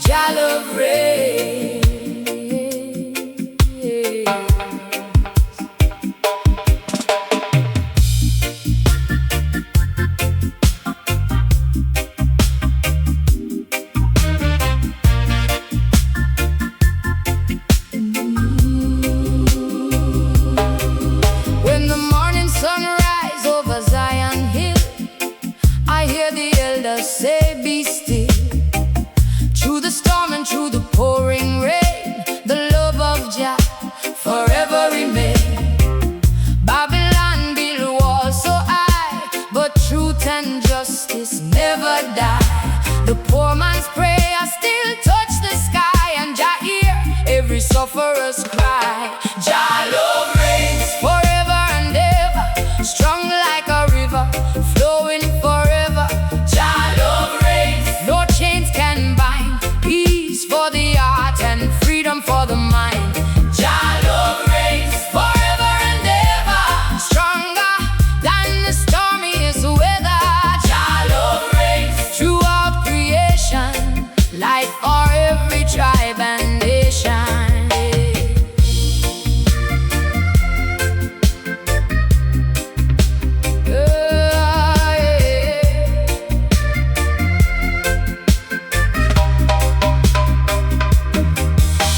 Jah Love Reigns. When the morning sun rises over Zion Hill, I hear the elders say, be still. Through the storm and through the pouring rain, the love of Jah forever remain. Babylon build walls so high, but truth and justice never die. The poor man's prayer still touch the sky, and Jah hear every sufferer's cry. Jah Love Reigns forever and ever, strong like a river, flowing forever. Jah Love Reigns, no chains can bind, peace for the heart and freedom for the mind. Jah Love Reigns forever and ever, stronger than the stormiest weather. Jah Love Reigns throughout creation, light for every tribe and nation.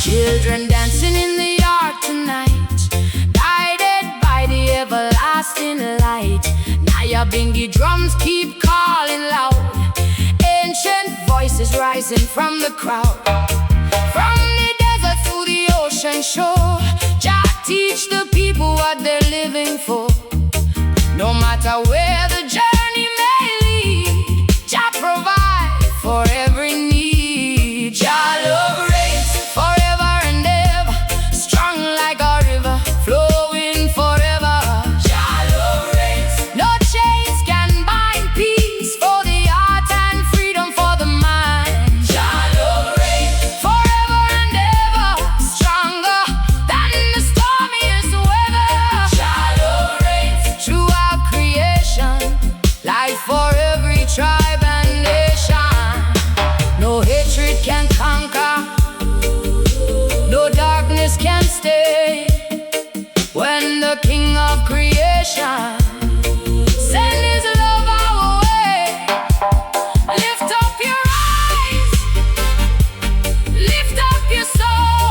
Children dancing in the yard tonight, guided by the everlasting light. Nyabingi drums keep calling loud, ancient voices rising from the crowd. From the desert to the ocean shore, Jah teach the people what they're living for. No matter where the journey may lead, Jah provide for every need. Jah Love Reigns forever and ever, strong like a river, flowing forever. Jah Love Reigns, no chains can bind, peace for the heart and freedom for the mind. Jah Love Reigns forever and ever, stronger than the stormiest weather. Jah Love Reigns throughout creation, light for every tribe and nation. No hatred can conquer, no darkness can stay, when the King of creation send his love our way. Lift up your eyes, lift up your soul.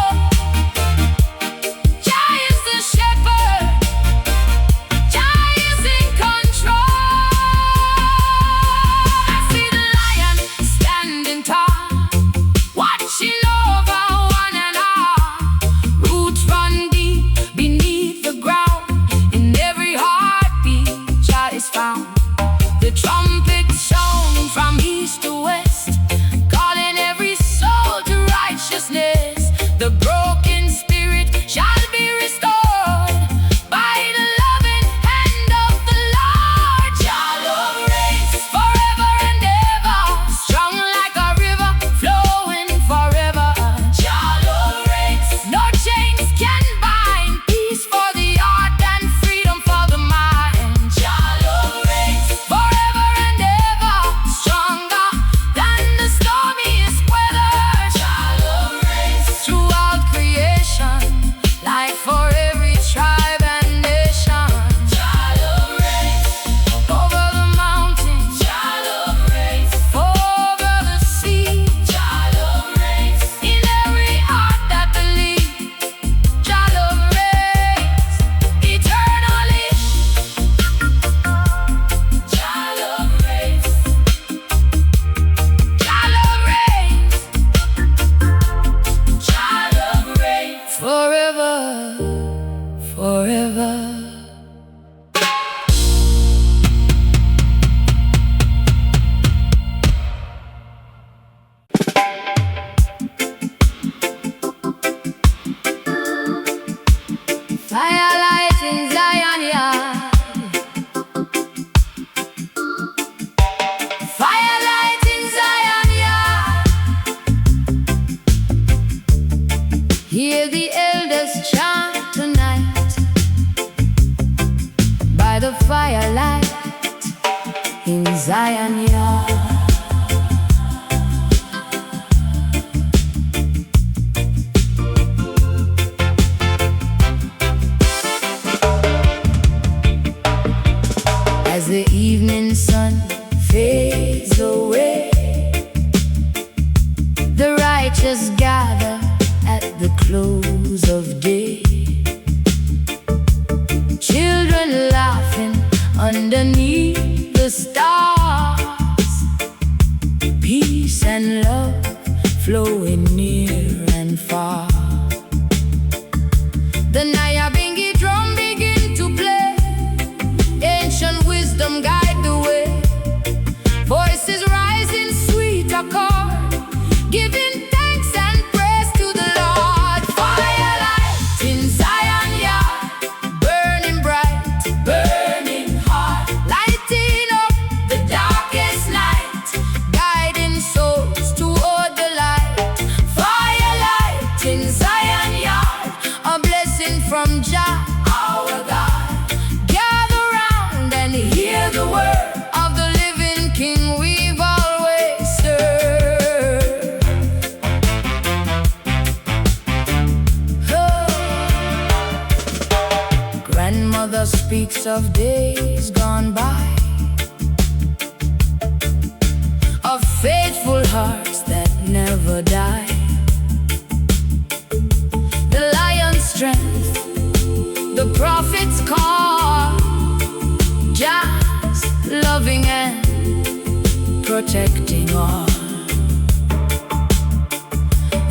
Jah is the shepherd, Jah is in control. I see the lion standing tall, watching over one and all. Roots run deep beneath the ground, in every heartbeat Jah is found. The trumpets sound from east to west, calling every soul to righteousness. The broken spirit shall be restored by the loving hand of the Lord. Jah Love Reigns forever and ever, strong like a river, flowing forever. Jah Love Reigns, no chains can bind, peace for the heart and freedom for the mind. Jah Love Reigns forever and ever, stronger than the stormiest weather. Jah Love Reigns throughout creation, light for every tribe and nation. Jah Love Reigns over the mountains, Jah Love Reigns over the sea. Jah Love Reigns in every heart that believes. Jah Love Reigns eternally. Jah Love Reigns, Jah Love Reigns, Jah Love Reigns forever, forever. Firelight in Zion, yeah. Firelight in Zion, yeah. Hear the elders chant tonight by the firelight in Zion, yeah. righteous gather at the close of day. Children laughing underneath the stars. Peace and love flowing near and far. The Nyabingi drum begin to play. Ancient wisdom guide the way. Voices rise in sweet accord, giving thanks and praise to the Lord. Firelight in Zion yard, burning bright, burning hard, lighting up the darkest night, guiding souls toward the light. Firelight in Zion yard, a blessing from Jah, our God. Gather round and hear the word of the living King we've always served. Oh. Grandmother speaks of days gone by, of faithful hearts that never die. The lion's strength, the prophet's call, Jah's loving and protecting all.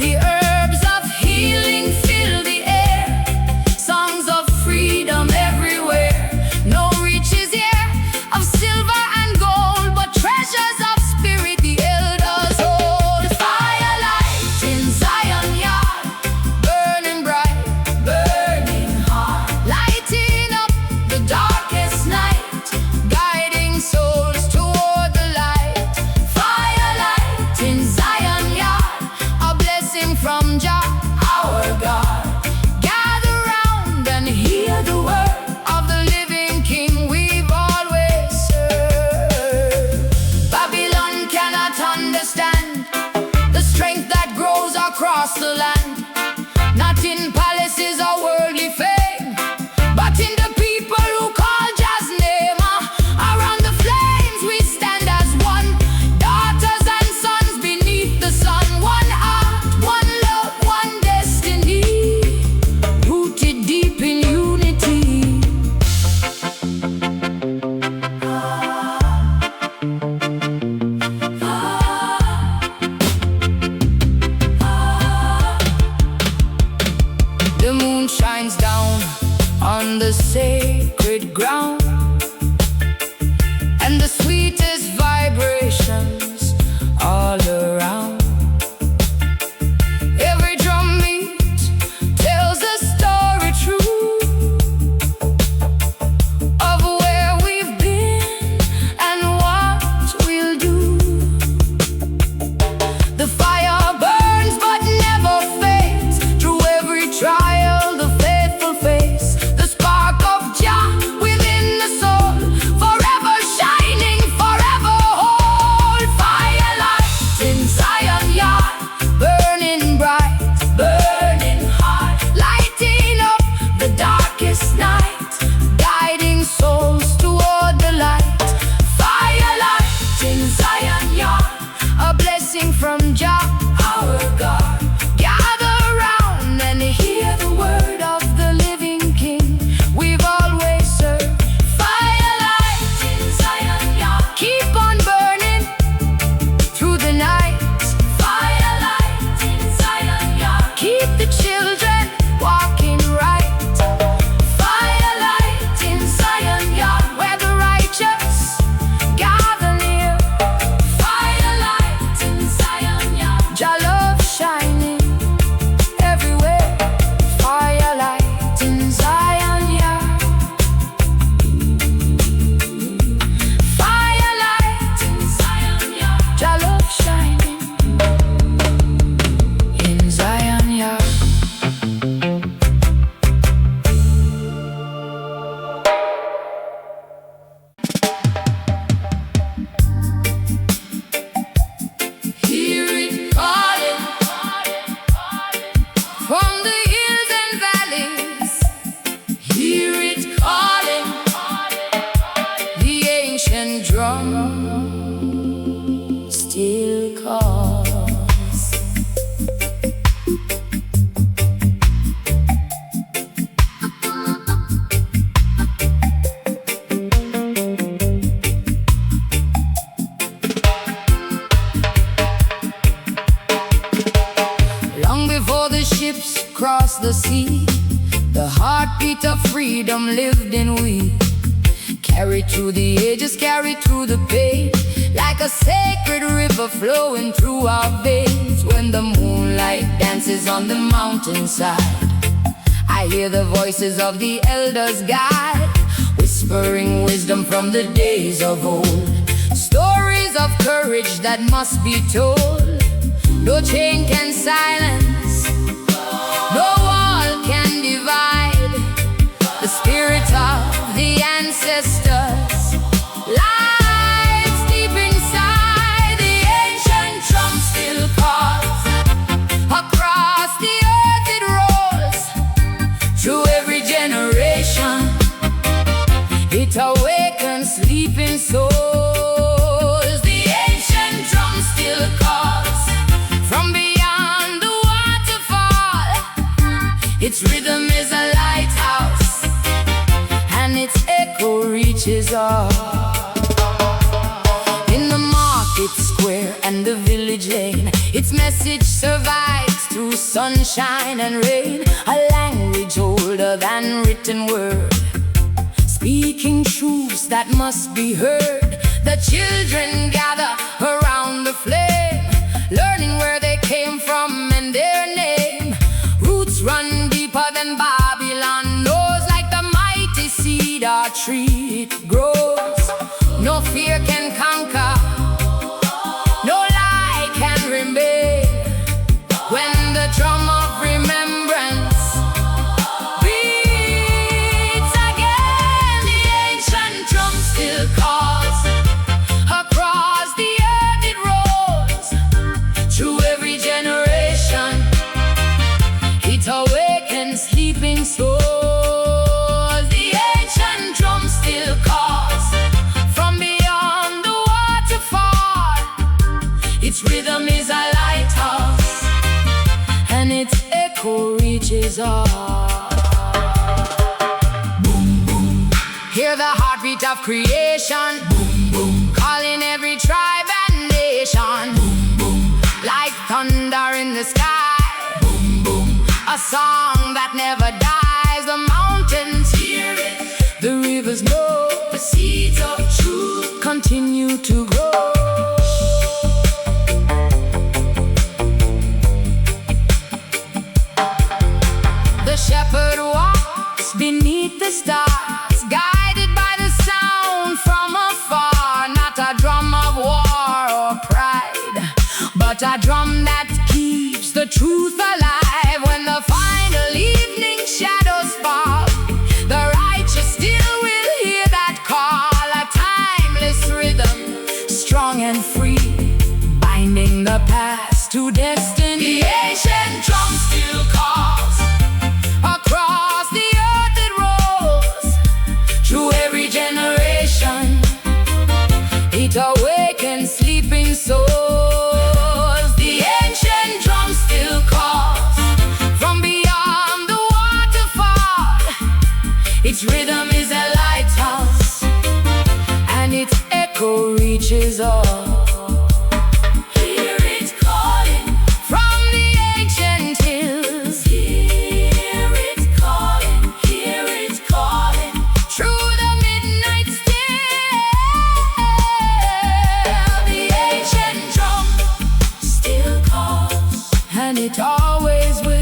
The herbs of healing fill the air, songs of freedom everywhere. No riches here of silver and gold, but treasures of spirit the elders hold. Firelight in Zion yard, burning bright, burning hard, lighting up the darkest night, guiding souls toward the light. Firelight in Zion yard, a blessing from Jah, our God. Gather round and hear the word of the living King we've always served. Babylon cannot understand the strength that grows across the land, not in palaces or worldly fame, but in the people who call Jah's name. Around the flames we stand as one, daughters and sons beneath the sun. One heart, one love, one destiny, rooted deep in unity. across the sea. The heartbeat of freedom lived in we. Carried through the ages, carried through the pain, like a sacred river flowing through our veins. When the moonlight dances on the mountainside, I hear the voices of the elders guide, whispering wisdom from the days of old. Stories of courage that must be told. No chain can silence, no wall can divide the spirit of the ancestors lies deep inside. The ancient drum still calls. Across the earth it rolls. Through every generation it awakens sleeping souls. The ancient drum still calls. From beyond the waterfall, its rhythm is a lighthouse, and its echo reaches all. In the market square and the village lane, its message survives through sunshine and rain. A language older than written word, speaking truths that must be heard. The children gather around the flame, learning where they came from and their name. Roots run deeper than Babylon knows. Like the mighty cedar tree it grows. No fear can conquer, no lie can remain. When the drum of remembrance beats again, the ancient drum still calls. Across the earth it rolls. Through every generation it awakens sleeping souls. The ancient drum still calls. From beyond the waterfall, its rhythm is a lighthouse, and its echo reaches all. Boom, boom. Hear the heartbeat of creation. Boom, boom. Calling every tribe and nation. Boom, boom. Like thunder in the sky. Boom, boom. A song that never dies. The mountains hear it, the rivers know. The seeds of truth continue to grow. The shepherd walks beneath the stars, guided by the sound from afar. Not a drum of war or pride, but a drum that keeps the truth alive. When the final evening shadows fall, the righteous still will hear that call. A timeless rhythm, strong and free, binding the past to destiny. The ancient drum still calls. Across the earth it rolls. Through every generation it awakens sleeping souls. The ancient drum still calls. From beyond the waterfall, its rhythm is a lighthouse, and its echo reaches all. Hear it calling from the ancient hills. Hear it calling, hear it calling. Through the midnight still, the ancient drum still calls, and it always will.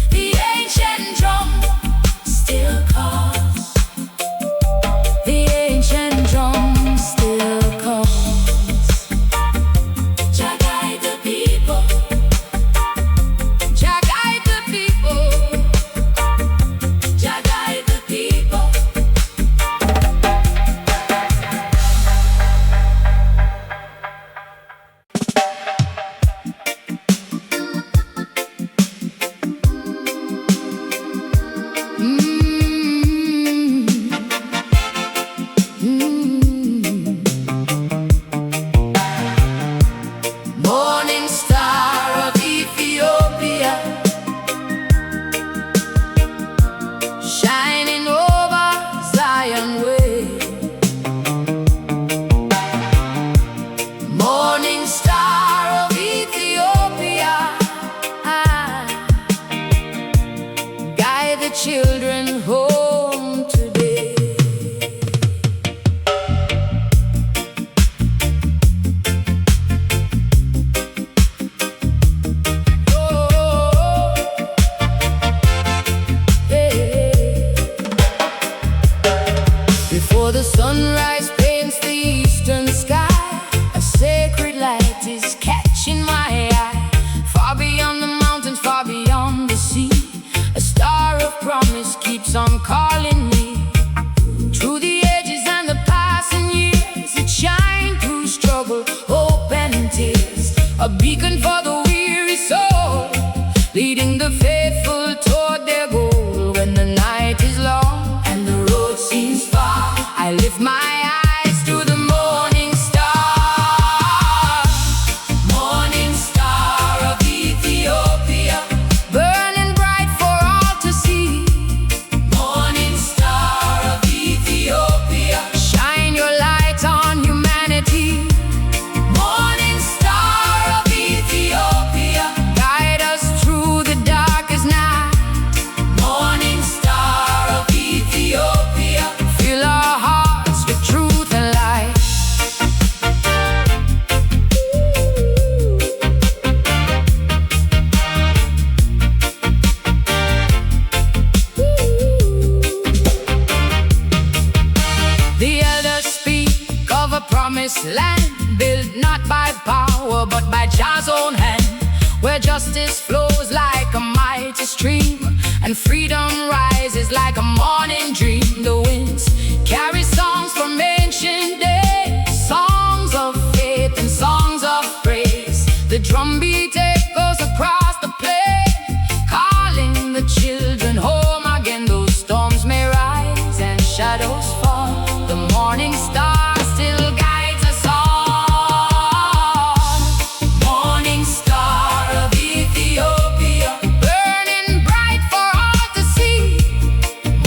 The ancient drum still calls. The ancient drum still calls. Jah guide the people. Jah guide the people. Jah guide the people. where justice flows like a mighty stream, and freedom rises like a morning dream. The winds carry songs from ancient days, songs of faith and songs of praise. The drumbeat echoes across the plain, calling the children home again. Those storms may rise and shadows fall, the morning star still guides us all. Morning star of Ethiopia, burning bright for all to see.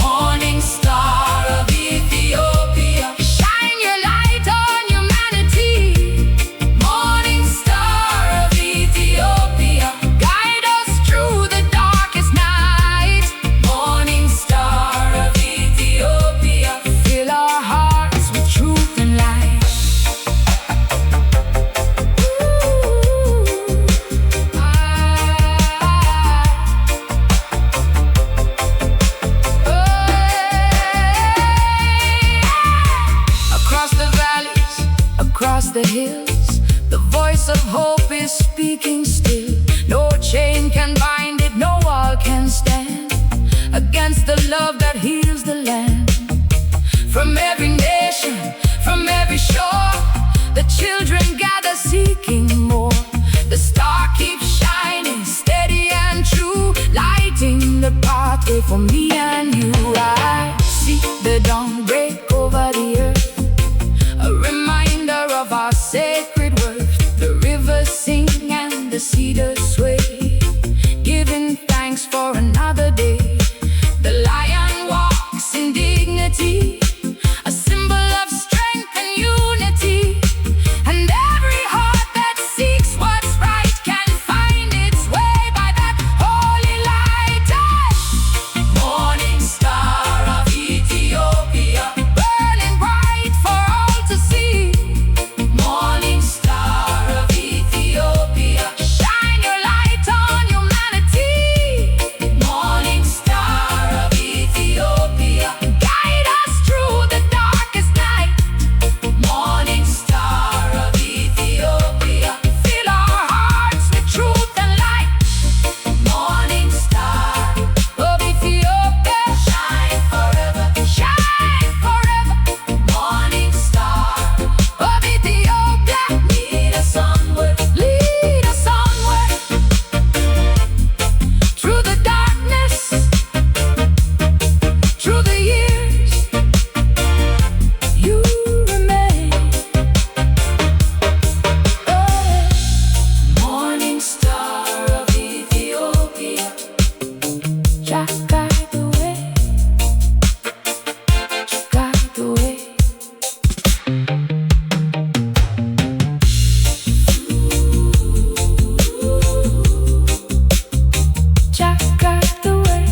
Morning star of Ethiopia, shine your light on humanity. Morning star of Ethiopia, guide us through the darkest night. Morning star of Ethiopia, fill our hearts with truth and light. Across the valleys, across the hills, the voice of hope is speaking still. No chain can bind it, no wall can stand against the love that heals the land. From every nation, from every shore, the children gather seeking more. The star keeps shining steady and true, lighting the pathway for me and you. I see the dawn break over the earth, a reminder of our sacred worth. The rivers sing and the cedars sway, giving thanks for another day. The lion walks in dignity, a symbol of strength and unity. And every heart that seeks what's right can find its way by that holy light. Morning star of Ethiopia, burning bright for all to see. Morning star of Ethiopia, shine your light on humanity. Morning star of Ethiopia, guide us through the darkest night. Morning star of Ethiopia, fill our hearts with truth and light. Morning star of Ethiopia, shine forever, shine forever. Morning star of Ethiopia, lead us onward, lead us onward. Through the darkness, through the years, you remain. Morning star of Ethiopia, Jah guide the way, Jah guide the way. Jah guide the way,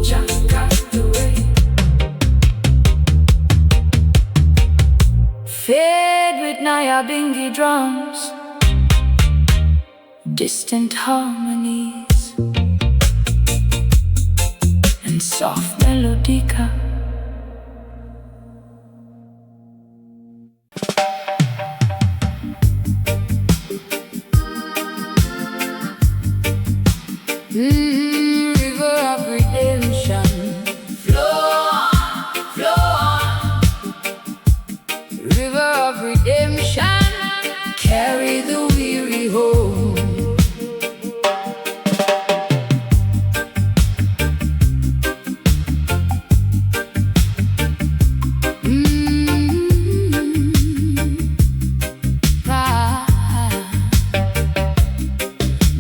Jah guide the way. Fed with Nyabingi drums, distant harmonies, and soft melodica. River of redemption, flow on, flow on. River of redemption, carry the weary home.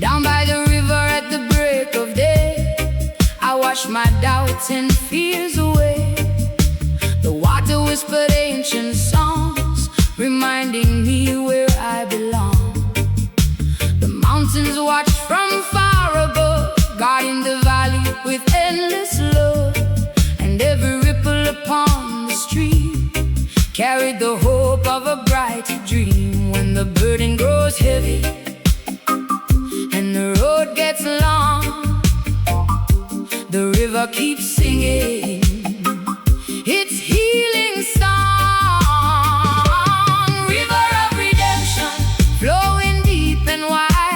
Down by the river at the break of day, I wash my doubts and fears away. The water whispered ancient songs, reminding me where I belong. The mountains watch from far above, guarding the valley with endless love. And every ripple upon the stream carried the hope of a brighter dream. When the burden grows heavy and the road gets long, the river keeps singing its healing song. River of redemption, flowing deep and wide.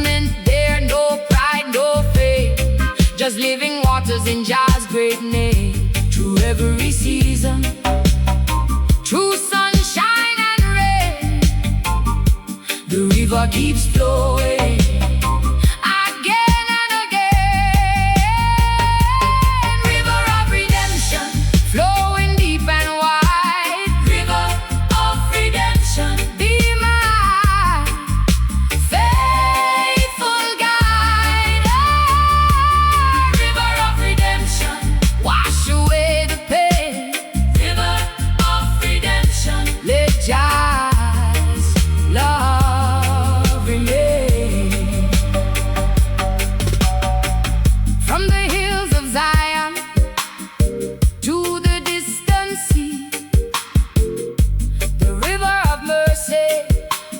settlement there, no pride, no fame, just living waters in Jah's great name. Through every season, through sunshine and rain, the river keeps flowing again and again. River of redemption, flowing deep and wide. River of redemption, be my faithful guide. River of redemption, wash away the pain. River of redemption, let Jah's love remain. From the hills of Zion to the distant sea, the river of mercy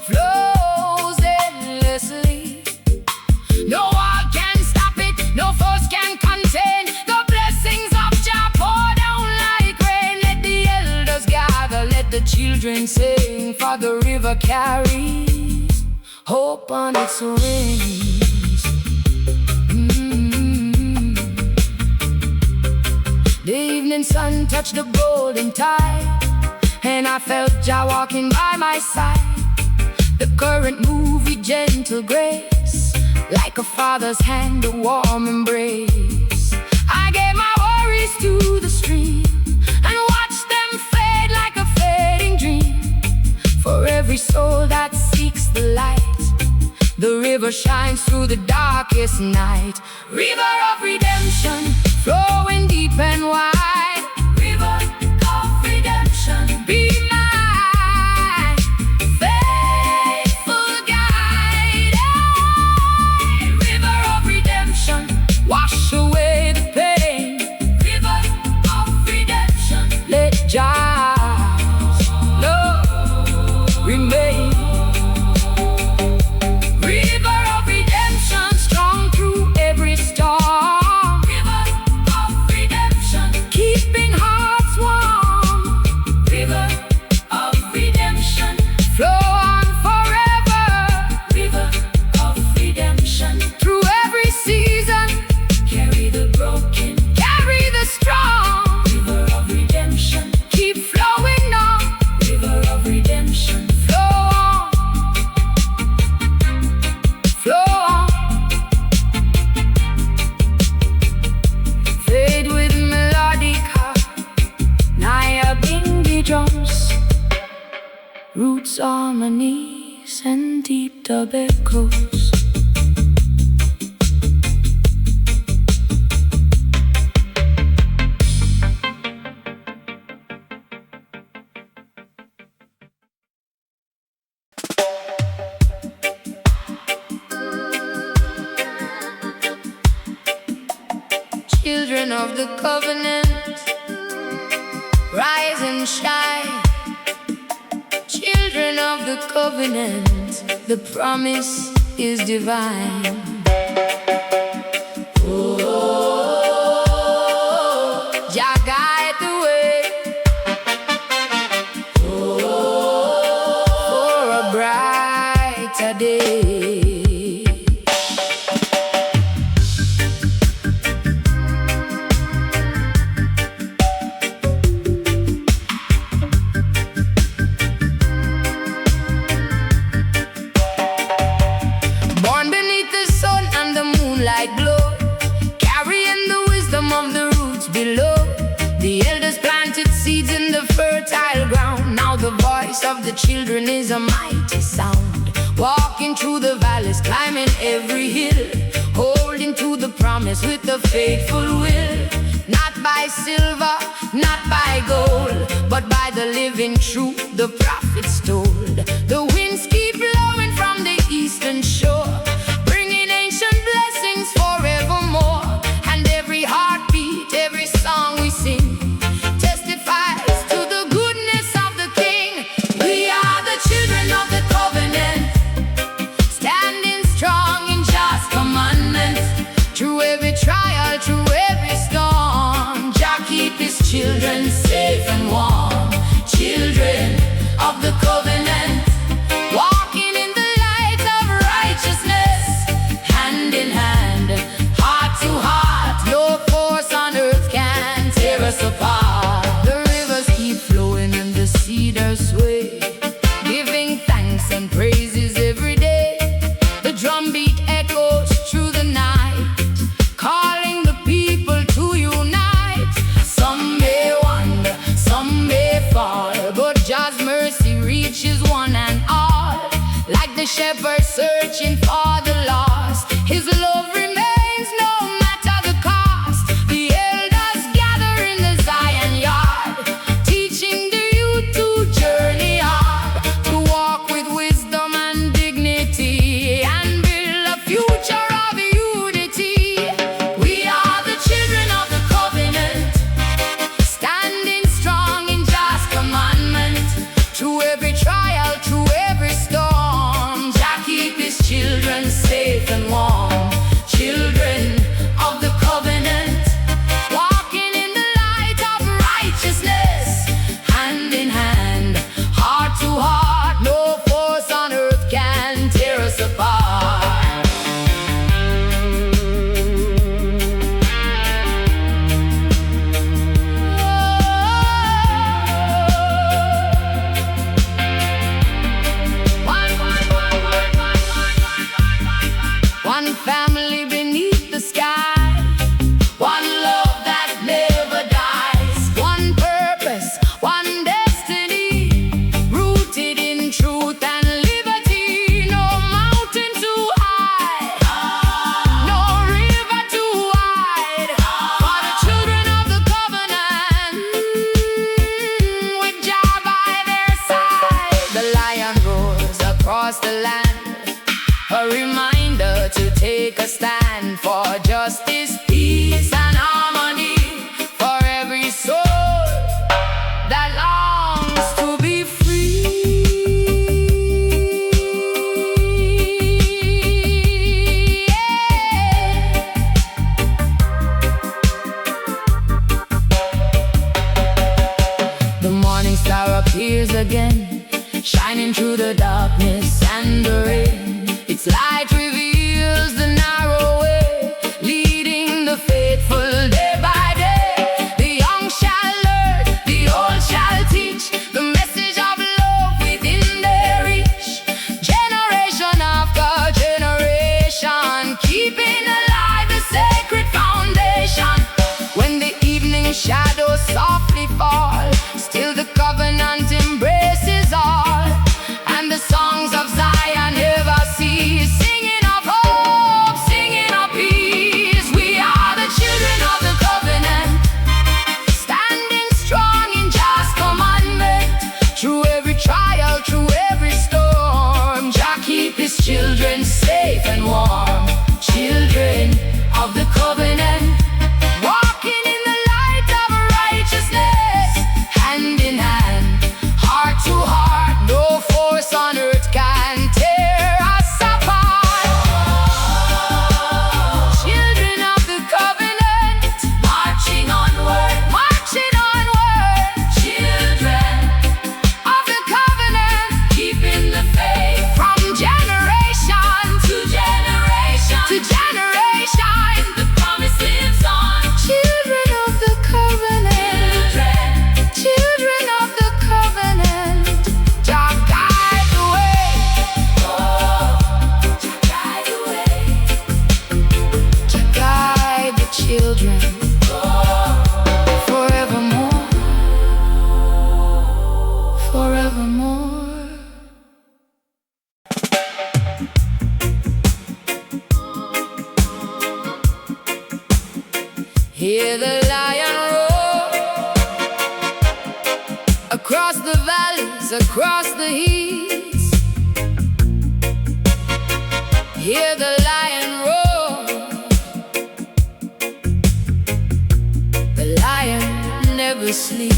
flows endlessly. No wall can stop it, no force can contain the blessings of Jah pour down like rain. Let the elders gather, let the children sing, for the river carries hope on its wings. The evening sun touched the golden tide, and I felt Jah walking by my side. The current moved with gentle grace, like a father's hand, a warm embrace. I gave my worries to the stream and watched them fade like a fading dream. For every soul that seeks the light, the river shines through the darkest night. River of redemption, flowing deep and wide. River of redemption, be my faithful guide. River of redemption, wash away the pain. River of redemption, let Jah's love remain. River of redemption, strong through every storm. River of redemption, keeping hearts warm. River of redemption, flow on forever. River of redemption, through every season, carry the broken, carry the strong. River of redemption, keep flowing on. River of redemption, flow on, flow on. Fade with melodica, Naya bingy drums, roots harmonies and deep dub echoes. Children of the covenant, rise and shine. Children of the covenant, the promise is divine. Oh, Jah guide the way for a brighter day. Born beneath the sun and the moonlight glow, carrying the wisdom of the roots below. The elders planted seeds in the fertile ground. Now the voice of the children is a mighty sound, walking through the valleys, climbing every hill, holding to the promise with a faithful will. Not by silver, not by gold, but by the living truth the prophets told. The winds keep blowing from the eastern shore, bringing ancient blessings forevermore. And every heartbeat, every song we sing testifies to the goodness of the King. We are the children of the covenant, standing strong in Jah's commandments. Through every trial, through every storm, Jah keep his children safe and warm. Children of the covenant, love remains no matter the cost. The elders gather in the Zion yard, teaching the youth to journey on, to walk with wisdom and dignity, and build a future of unity. We are the children of the covenant, standing strong in Jah's commandment. Through every trial, through every storm, Jah keep his children safe and warm. Children of the covenant, walking in the light of righteousness, hand in hand, heart to heart. No force on earth can tear us apart. One family beneath the sky, one love that never dies, one purpose, one destiny, rooted in truth and liberty. No mountain too high, no river too wide, for the children of the covenant, with Jah by their side. The lion roars across the land, a reminder to take a stand for justice, peace, and harmony, for every soul that longs to be free. The morning star appears again, shining through the darkness and the rain. Its light reveals the narrow way, leading the faithful day by day. The young shall learn, the old shall teach, the message of love within their reach. Generation after generation, keeping alive the sacred foundation. When the evening shadows softly fall, still the covenant embraces all, and the songs of Zion never cease, singing of hope, singing of peace. We are the children of the covenant, standing strong in Jah's commandment. Through every trial, through every storm, Jah keep his children safe and warm. Children of the covenant, walking in the light of righteousness, hand in hand, heart to heart. No force on earth can tear us apart. Children of the covenant, marching onward, marching onward. Children of the covenant, keeping the faith, from generation to generation to generation. The promise lives on. Children of the covenant, children of the covenant, Jah guide the way. Jah guide the way. Jah guide the children forevermore, forevermore. Hear the lion roar across the valleys, across the heaths. Hear the lion roar. The lion never sleeps.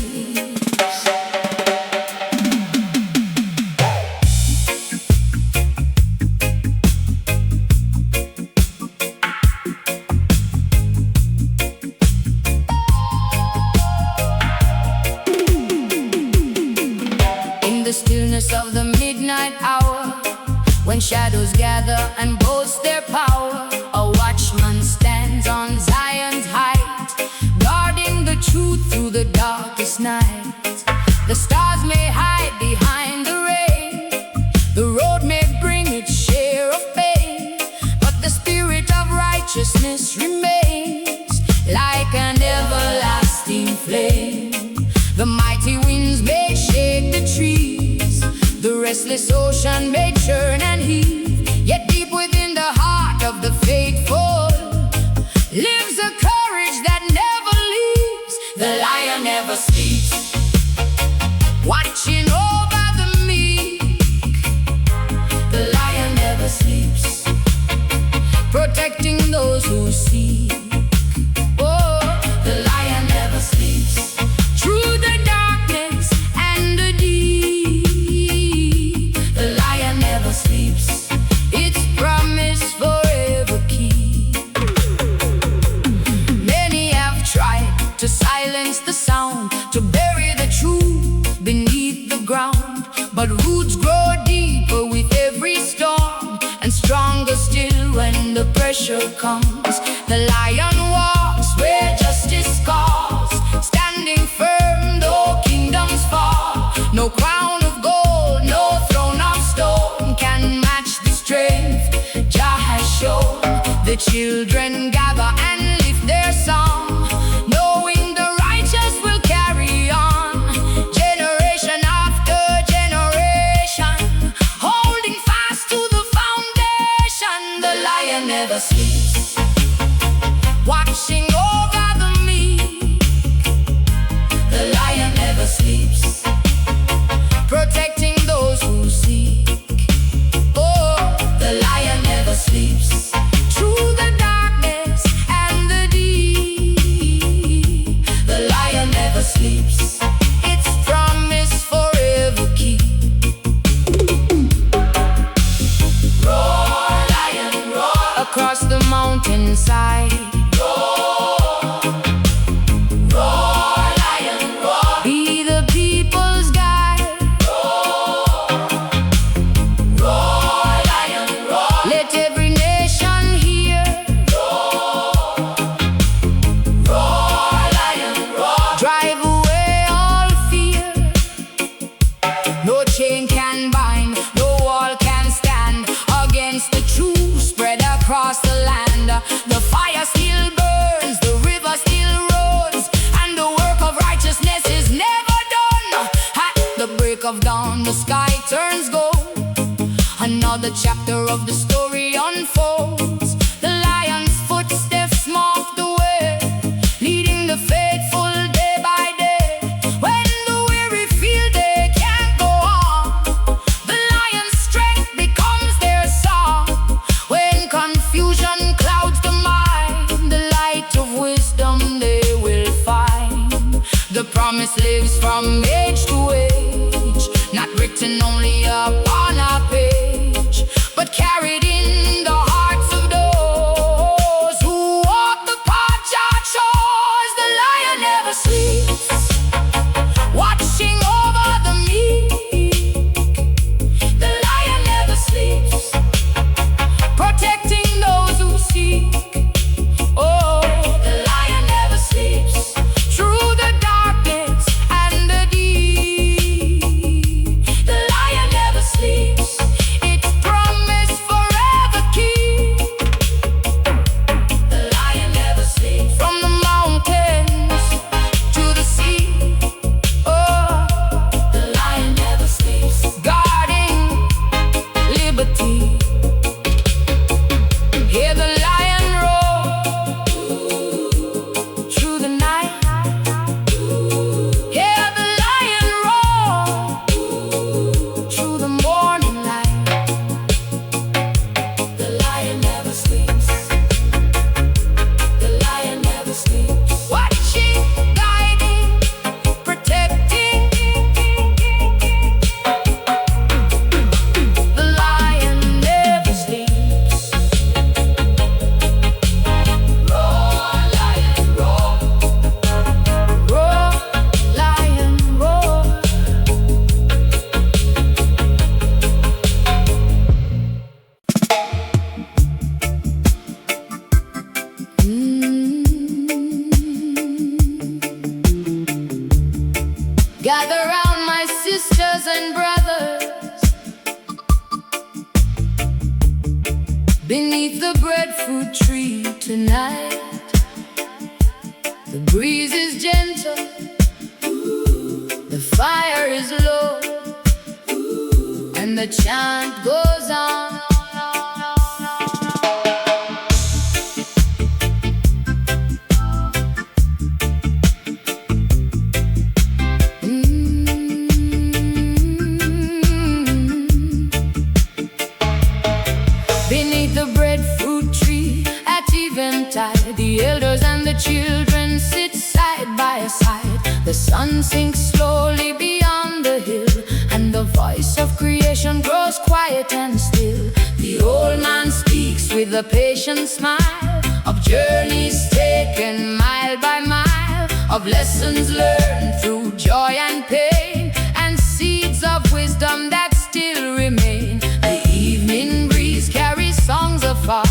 The stillness of the midnight hour, when shadows gather and boast their power, a watchman stands on Zion's height, guarding the truth through the darkest night. The stars may hide behind the rain, the road may bring its share of pain, but the spirit of righteousness remains like an everlasting flame. The mighty winds may shake the trees, the restless ocean may churn and heave, yet deep within the heart of the faithful lives a courage that never leaves. The lion never sleeps, watching over the meek. The lion never sleeps, protecting those who seek. Oh, the lion never sleeps, through the darkness and the deep. The lion never sleeps, its promise forever keep. Many have tried to silence the sound, to bury the truth beneath the ground. But roots grow deeper with every storm, and stronger still when the pressure comes. The lion walks where justice calls, standing firm though kingdoms fall. No crown of gold, no throne of stone can match the strength Jah has shown. The children gather and lift their song, knowing the righteous will carry on, generation after generation, holding fast to the foundation. The lion never sleeps, watching over the meek. The lion never sleeps, protecting those who seek. Oh, the lion never sleeps, through the darkness and the deep. The lion never sleeps, its promise forever keep. Roar, lion, roar, across the mountainside. Roar, roar, lion, roar, be the people's guide. Roar, roar, lion, roar, let every nation hear. Roar, roar, lion, roar, drive away all fear. No chain can bind, no wall can stand against the truth spread across the land. The fire still burns, the river still runs, and the work of righteousness is never done. At the break of dawn, the sky turns gold. Another chapter of the story unfolds. The lion's footsteps mark the way, leading the faithful day by day. When the weary feel they can't go on, the lion's strength becomes their song. When confusion clouds the mind, the light of wisdom they will find. The promise lives from age to age, not written only upon a page, but carried in the hearts of those who walk the path Jah chose. The lion never sleeps, watching over the meek. The lion never sleeps, protecting those who seek. Oh, the lion never sleeps, through the darkness and the deep. The lion never sleeps, its promise forever keep. The lion never sleeps, from the mountains to the sea. Oh, the lion never sleeps, guarding liberty. Hear the lion roar through the night. Hear the lion roar through the morning light. The lion never sleeps, the lion never sleeps, watching, guiding, protecting. The lion never sleeps. Roar, lion, roar. Roar, lion, roar. Gather round my sisters and brothers beneath the breadfruit tree tonight. The breeze is gentle, the fire is low, and the chant goes on. tide. The elders and the children sit side by side. The sun sinks slowly beyond the hill, and the voice of creation grows quiet and still. The old man speaks with a patient smile of journeys taken mile by mile, of lessons learned through joy and pain, and seeds of wisdom that still remain. The evening breeze carries songs afar,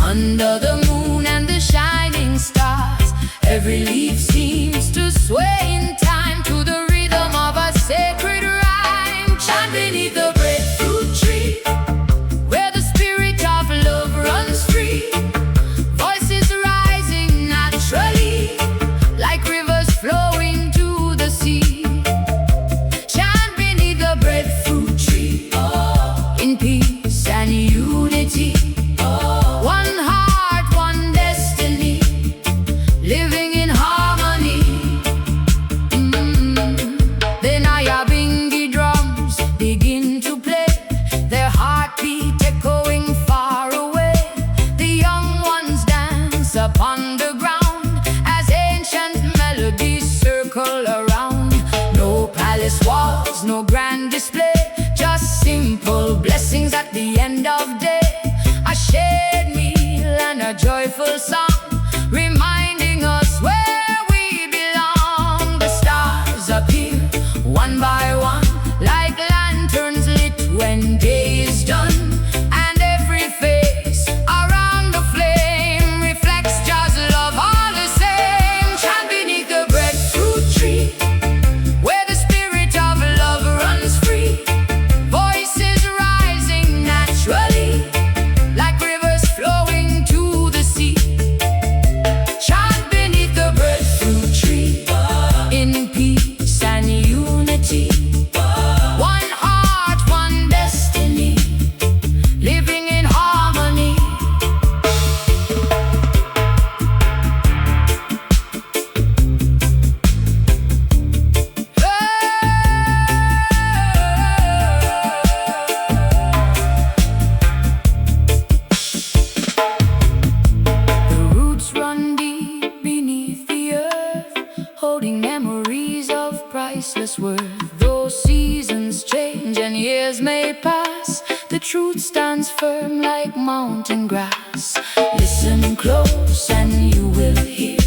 under the moon and the shining stars. Every leaf seems to sway in time to the rhythm of a sacred rhyme. Chant beneath the breadfruit tree, where the spirit of love runs free. Voices rising naturally, like rivers flowing to the sea. Chant beneath the breadfruit tree, in peace and unity. One heart, one destiny, living in harmony. The Nyabingi drums begin to play, their heartbeat echoing far away. The young ones dance upon the ground as ancient melodies circle around. No palace walls, no grand display, just simple blessings at the end of day. A shared meal and a joyful song, reminding us where we belong. The stars appear one by one, like lanterns lit when day is done, and every face around the flame reflects Jah's love all the same. Chant beneath the breadfruit tree, where the spirit of love runs free. Voices rising naturally, like rivers flowing to the sea. Chant beneath the breadfruit tree, in peace and unity. One heart, one destiny, living in harmony. The roots run deep beneath the earth, holding memories of priceless worth. Though seasons change and years may pass, the truth stands firm like mountain grass. Listen close and you will hear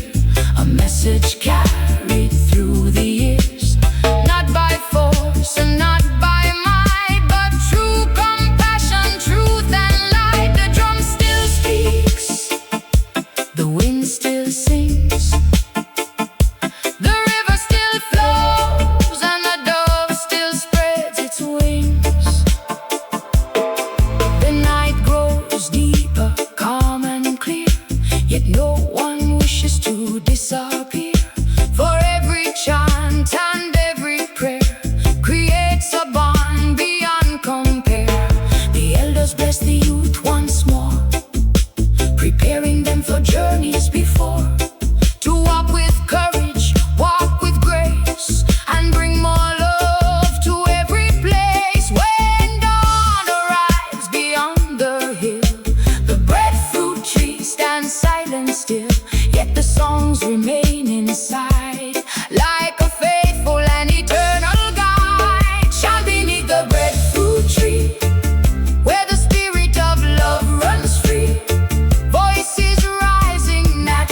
a message carried through the years, not by force and not by might, but true compassion, truth and light. The drum still speaks, the wind still sings, the river still flows, and the dove still spreads its wings. The night grows deeper, calm and clear, yet no one wishes to disappear. For every chant and every prayer creates a bond beyond compare. The elders bless the youth once more, preparing them for journeys before, to walk with courage, walk with grace, and bring more love to every place. When dawn arrives beyond the hill, the breadfruit tree stands silent still, yet the songs remain inside, like a faithful and eternal guide. Chant beneath the breadfruit tree, where the spirit of love runs free. Voices rising naturally,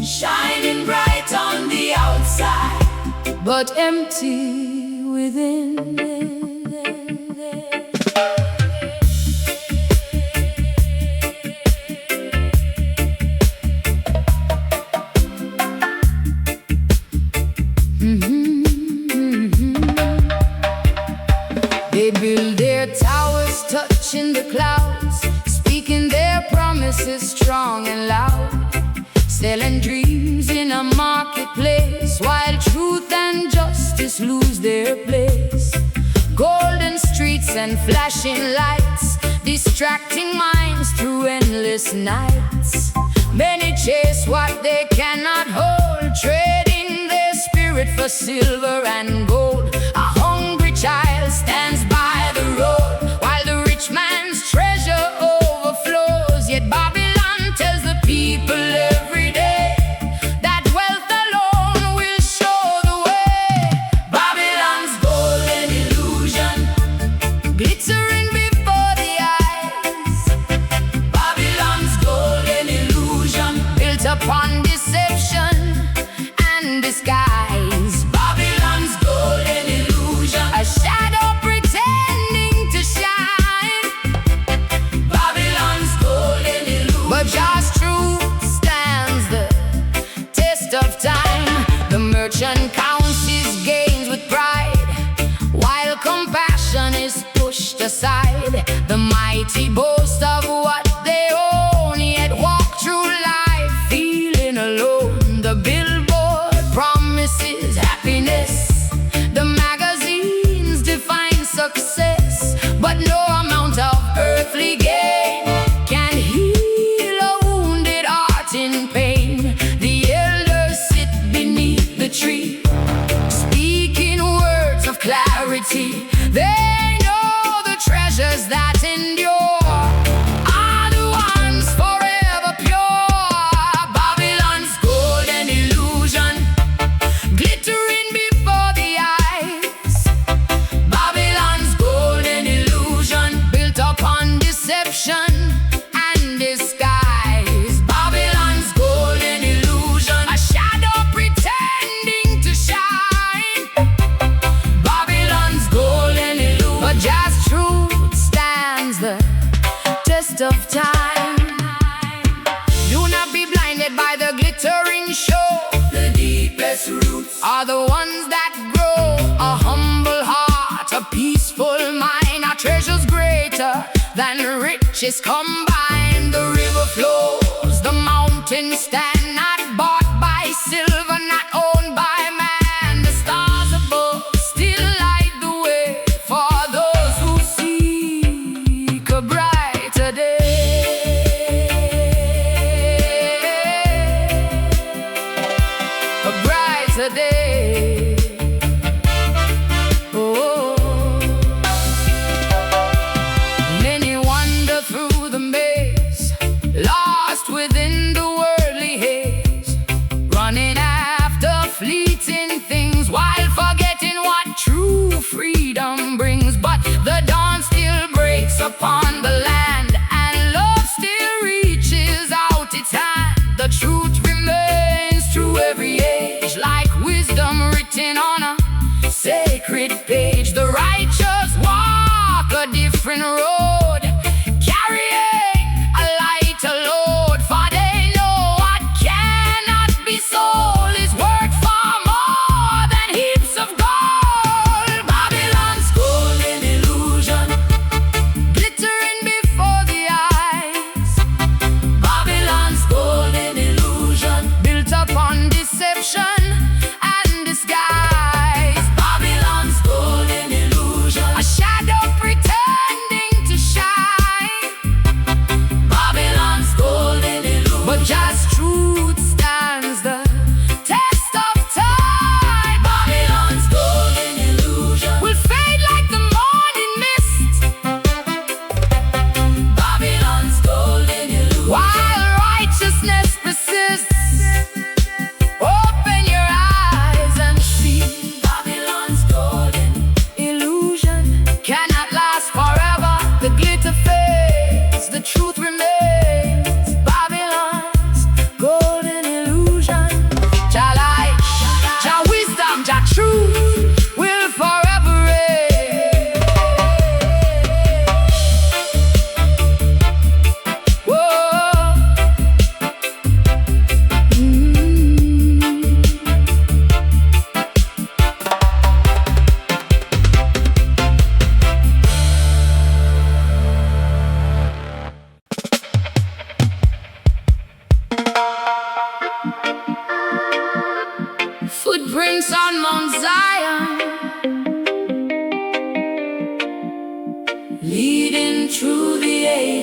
shining bright on the outside, but empty within. They build their towers touching the clouds, speaking their promises strong and loud, selling dreams in a marketplace, while truth and justice lose their place. Golden streets and flashing lights, distracting minds through endless nights. Many chase what they cannot hold, trading their spirit for silver and gold. A hungry child stands by the road, while the rich man's treasure overflows. Yet Babylon tells the people every day that wealth alone will show the way. Babylon's golden illusion, glittering before the eyes. Babylon's golden illusion, built upon deception and disguise. Babylon's golden illusion, a shadow pretending to shine. Babylon's golden illusion, but Jah's truth stands the test of time. The merchant counts his gains with pride, while compassion is pushed aside. The mighty boast of what they own, yet walk through life feeling alone. The billboard promises happiness, the magazines define success, but no amount of earthly gain can heal a wounded heart in pain. The elders sit beneath the tree, speaking words of clarity. They know the treasures that endure are the ones forever pure. Babylon's golden illusion, glittering before the eyes. Babylon's golden illusion, built upon deception and disguise. Babylon's golden illusion, a shadow pretending to shine. Babylon's golden illusion, but Jah's truth stands the test of time. Do not be blinded by the glittering show. The deepest roots are the ones that grow. A humble heart, a peaceful mind, our treasures greater than riches combined. The river flows, the mountains stand, not bought by silver, not owned by man. The stars above still light the way for those who seek a brighter day. A brighter day. Oh, many wander through the maze, lost within the worldly haze, running after fleeting things while forgetting what true freedom brings. But the dawn still breaks upon the land, and love still reaches out its hand. The truth remains through every age, like wisdom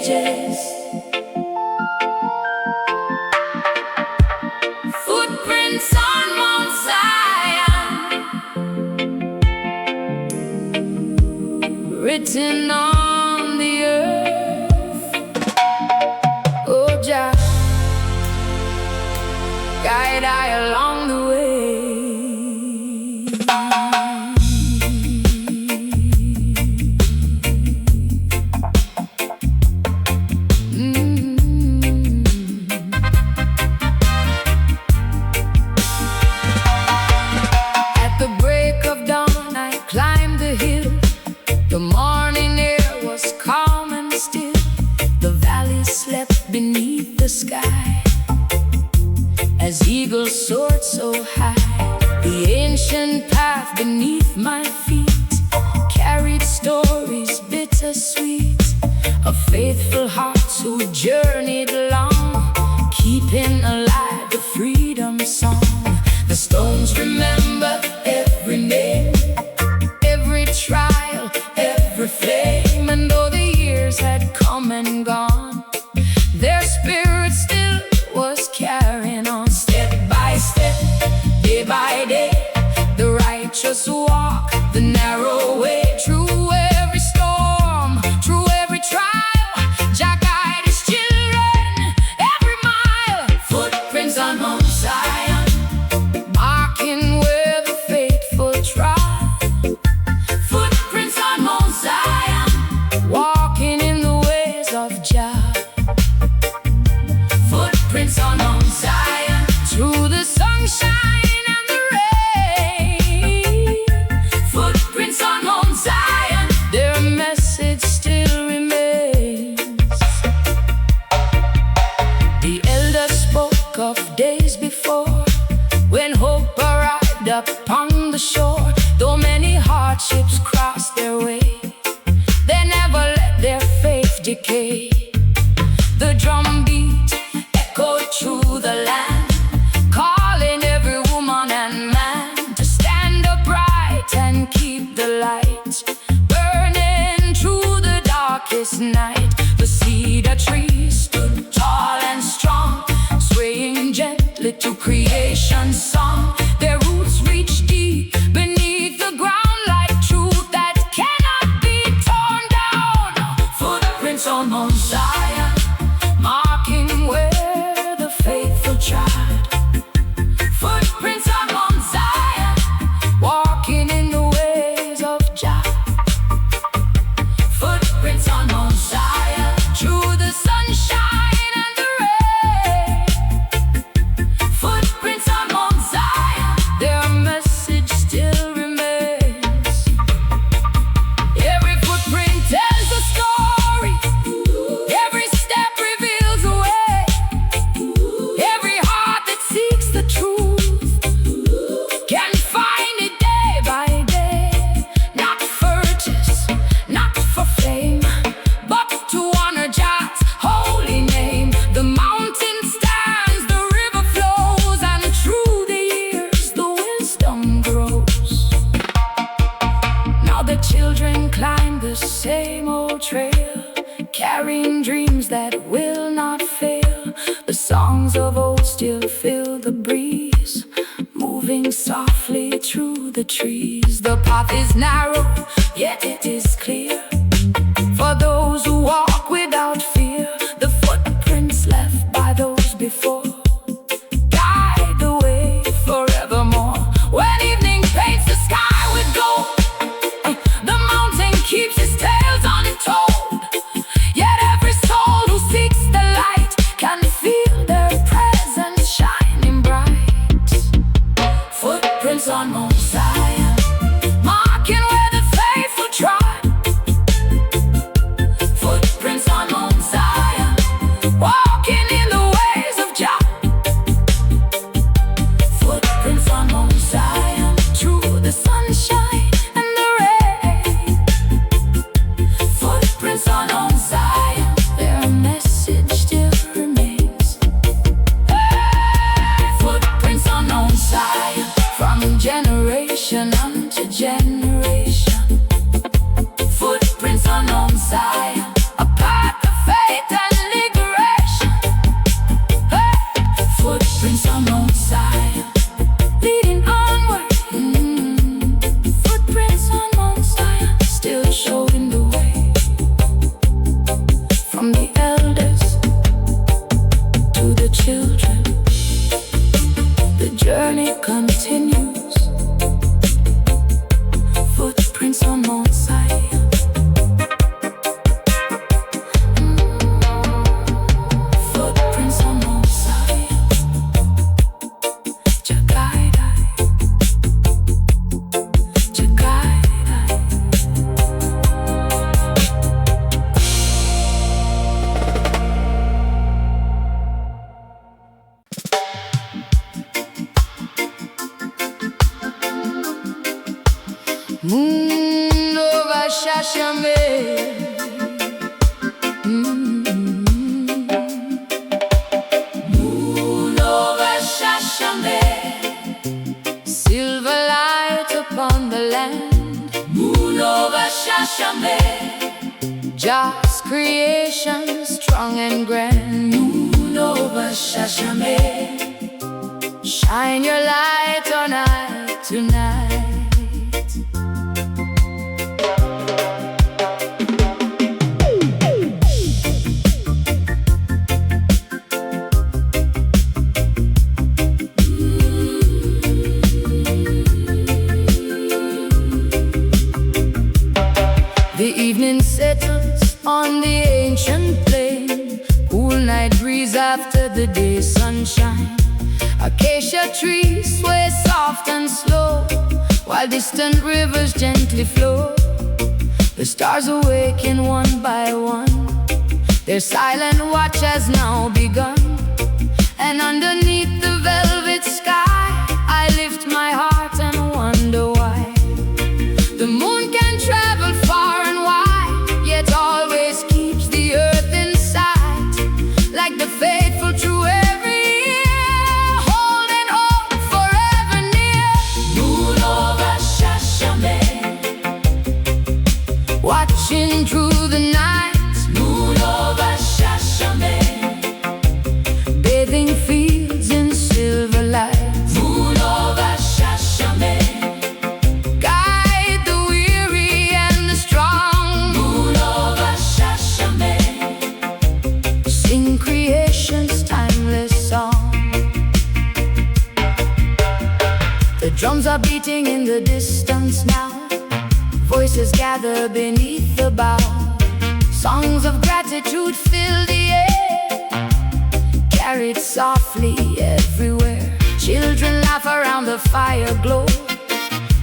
messages. Footprints on Mount Zion, written on the earth. Oh Jah, guide I along the way. The morning air was calm and still. The valley slept beneath the sky as eagles soared so high. The ancient path beneath my feet carried stories bittersweet of faithful hearts who journeyed long, keeping alive the freedom song. The stones remember every name, every trial, every flame. And though the years had come and gone, their spirit still was carrying on. Step by step, day by day, the righteous walk the narrow way. Through every storm, through every trial, Jah guide his children every mile. Footprints on Mount Zion, marking where the faithful trod. Walking in the ways of Jah. Footprints on Mount Zion, through the sunshine and the rain. Footprints on Mount Zion, their message still remains. The elders spoke of days before, when hope arrived upon the shore. Though many hardships crossed their way, they never let their faith decay. The drum beat echoed through the land, calling every woman and man to stand upright and keep the light burning through the darkest night. The cedar trees stood tall and strong, swaying gently to creation's song. Their roots reached deep beneath the ground, like truth that cannot be torn down. Footprints on Mount Zion, marking where the faithful trod. Footprints on Mount Zion, walking in the ways of Jah. Footprints on Mount Zion, through the sunshine and the rain. Footprints on Mount Zion, their message still remains. Every footprint tells a story, every step reveals a way. Every heart that seeks the truth can find it day by day. Not for riches, not for fame, but to honor Jah's holy name. The mountain stands, the river flows, and through the years the wisdom grows. Now the children climb the same old trail, carrying dreams that will not fail. The songs of old still fill the breeze, moving softly through the trees. The path is narrow, yet it is clear for those who walk without fear. The footprints left by those before guide the way forevermore. When evening paints the sky with gold, the mountain keeps its tales untold. Yet every soul who seeks the light can feel their presence shining bright. Footprints on Mount Zion, marking where the faithful trod. Footprints on Mount Zion, walking in the ways of Jah. Footprints on Mount Zion, through the sunshine and the rain. Footprints on Mount Zion, their message still remains. Footprints on Mount Zion, from generation journey continues. Footprints on Mount Zion. Footprints on Mount Zion. Jah guide I. Jah guide I. Moon over Shashamane. Moon over Shashamane. Silver light upon the land. Moon over Shashamane. Jah's creation strong and grand. Moon over Shashamane. Shine your light on I tonight. The evening settles on the ancient plain. Cool night breeze after the day's sunshine. Acacia trees sway soft and slow, while distant rivers gently flow. The stars awaken one by one. Their silent watch has now begun. And underneath the velvet sky, I lift my heart and wonder why. The moon can travel far and wide, yet always keeps the earth in sight. Like the faithful true every year, holding hope forever near. Moon over Shashamane, watching through the night. Moon over Shashamane, bathing fields in silver light. Moon over Shashamane, guide the weary and the strong. Moon over Shashamane, sing creation's timeless song. The drums are beating in the distance now. Voices gather beneath the bough. Songs of gratitude fill the air, carried softly everywhere. Children laugh around the fire glow,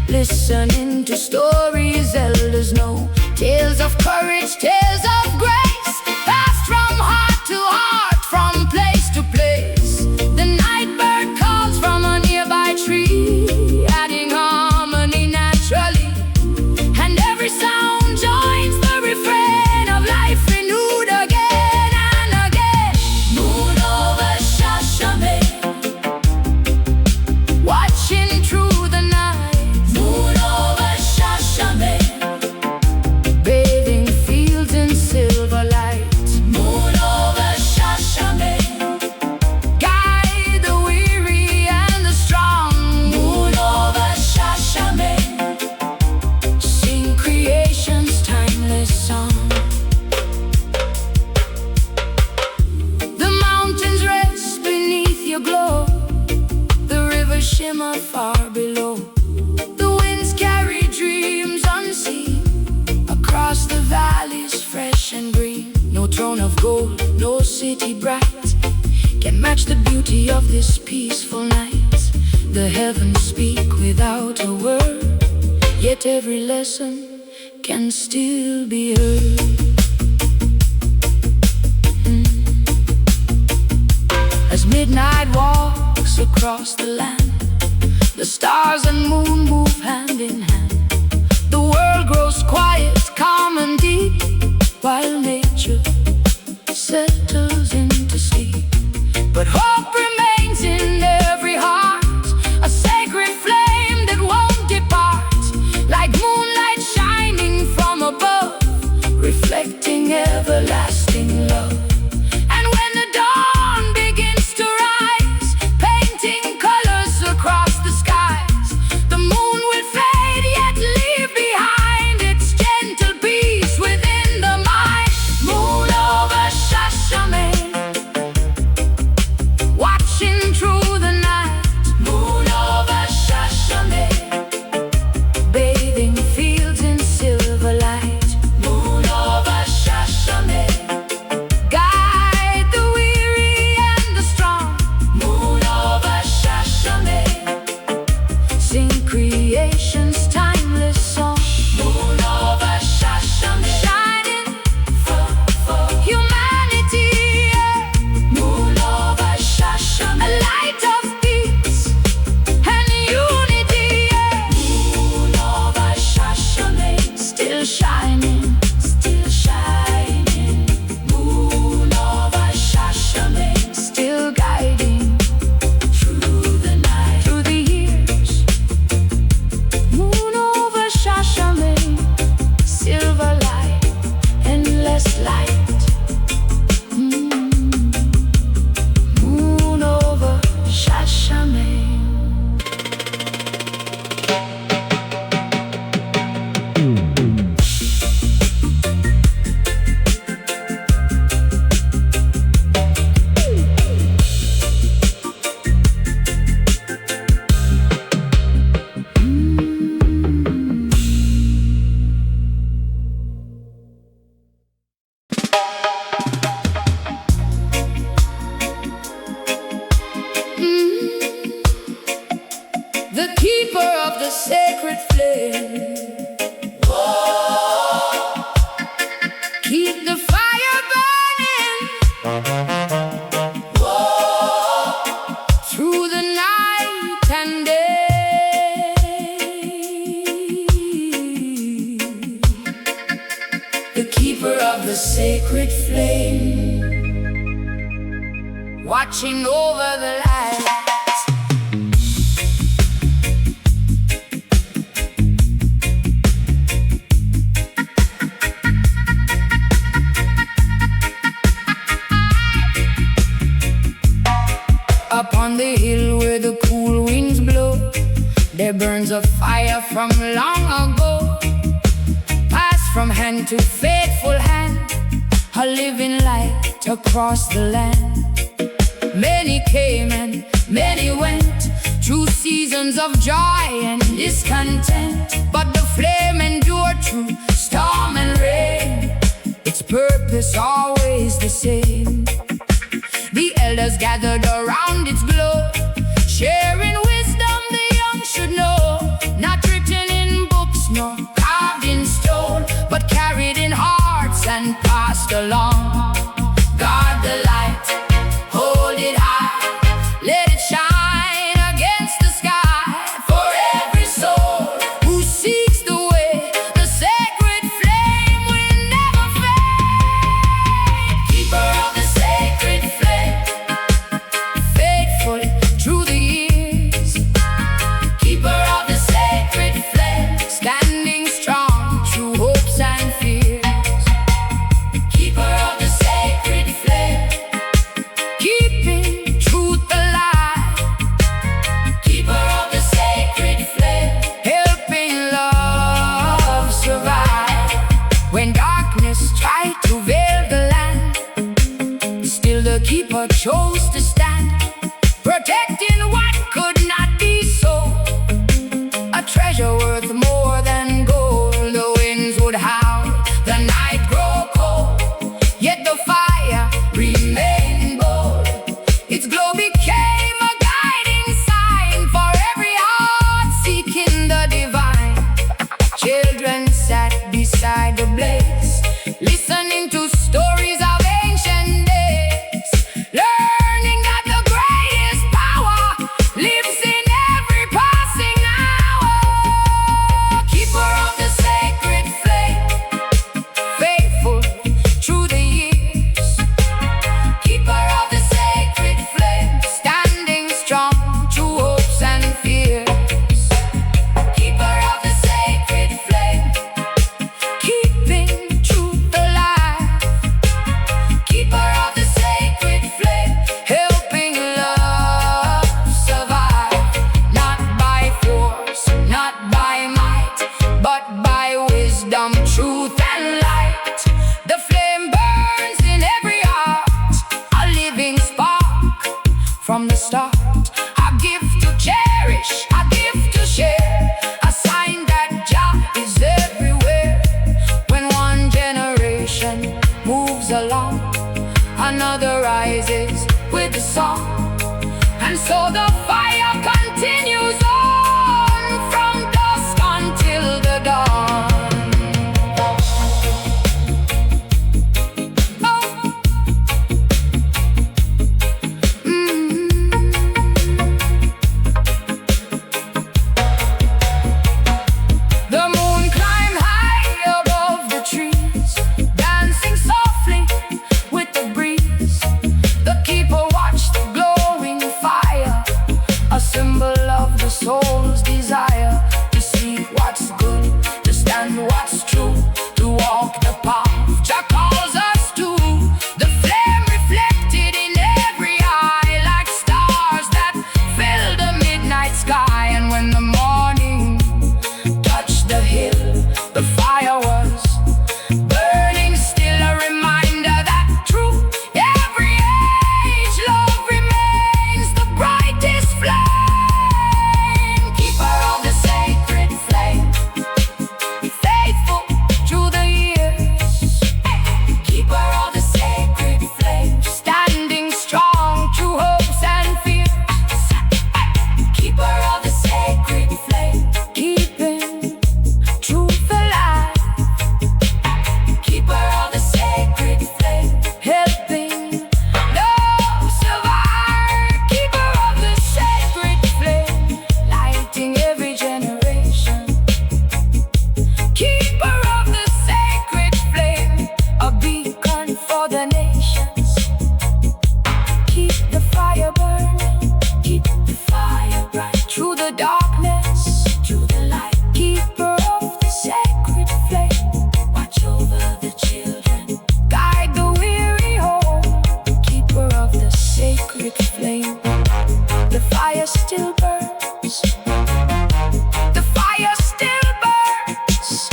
listening to stories elders know. Tales of courage, tales of grace, passed from heart to heart, from place to place. The night bird calls from a nearby tree, adding harmony naturally. And every sound joins the refrain of life renewed again and again. Moon over Shashamane, watching through the night. Moon over Shashamane, bathing fields in silver light. Moon over Shashamane, guide the weary and the strong. Moon over Shashamane, sing creation's timeless song. The mountains rest beneath your glow, the rivers shimmer far below. The winds carry dreams unseen across the valleys fresh and green. No throne of gold, no city bright can match the beauty of this peaceful night. The heavens speak without a word, yet every lesson can still be heard. As midnight walks across the land, the stars and moon move hand in hand. The world grows quiet, calm and deep, while nature settles into sleep. But hope remains in every heart, a sacred flame that won't depart. Like moonlight shining from above, reflecting everlasting love. And when the dawn begins to rise, painting colors across the skies, the moon will fade yet leave behind its gentle peace within the mind. Moon over Shashamane, watch the keeper of the sacred flame. Whoa. Keep the fire burning. Whoa. Through the night and day. The keeper of the sacred flame, watching over the light. Upon the hill where the cool winds blow, there burns a fire from long ago, passed from hand to faithful hand, a living light across the land. Many came and many went, through seasons of joy and discontent, but the flame endured through storm and rain, its purpose always the same. The elders gathered around its glow, sharing wisdom the young should know, not written in books nor carved in stone, but carried in hearts and passed along. Guard the light, hold it high, let it shine against the sky, for every soul who seeks the way, the sacred flame will never fade. Keeper of the sacred flame, faithful through the years. Keeper of the sacred flame, standing strong through hopes and fears. Keeper of the sacred flame, keeping truth alive. Keeper of the sacred flame, helping love survive. When darkness tried to veil the land, still the keeper chose to stand, protecting what could not be sold, a treasure worth more than gold. The winds would howl, the night grow cold, yet the fire remained bold. Its glow became a guiding sign for every heart seeking the divine. Children sat beside the blaze, listening to stories of ancient days, learning that the greatest power lives in every passing hour. Keeper of the sacred flame, faithful through the years. Keeper of the sacred flame, standing strong through hopes and fears. Keeper of the sacred flame, keeping truth alive. Keeper of the sacred flame, helping love survive. Not by force, not by might, but by wisdom, truth and light. The flame burns in every heart, a living spark from the start. A gift to cherish, a gift to share, a sign that Jah is everywhere. When one generation moves along, another rises with the song, and so the fire continues on from dusk until the dawn. Oh. The moon climbed high above the trees, dancing softly with the breeze. The keeper watched the glowing fire, a symbol of the soul's desire, to see what's good, to stand what's true, to walk the path Jah calls us to. The flame reflected in every eye, like stars that fill the midnight sky. And when the morning touched the hill, the fire was burning still, a reminder that through every age love remains the brightest flame. the darkness to the light, keeper of the sacred flame. Watch over the children, guide the weary home, keeper of the sacred flame. The fire still burns, the fire still burns,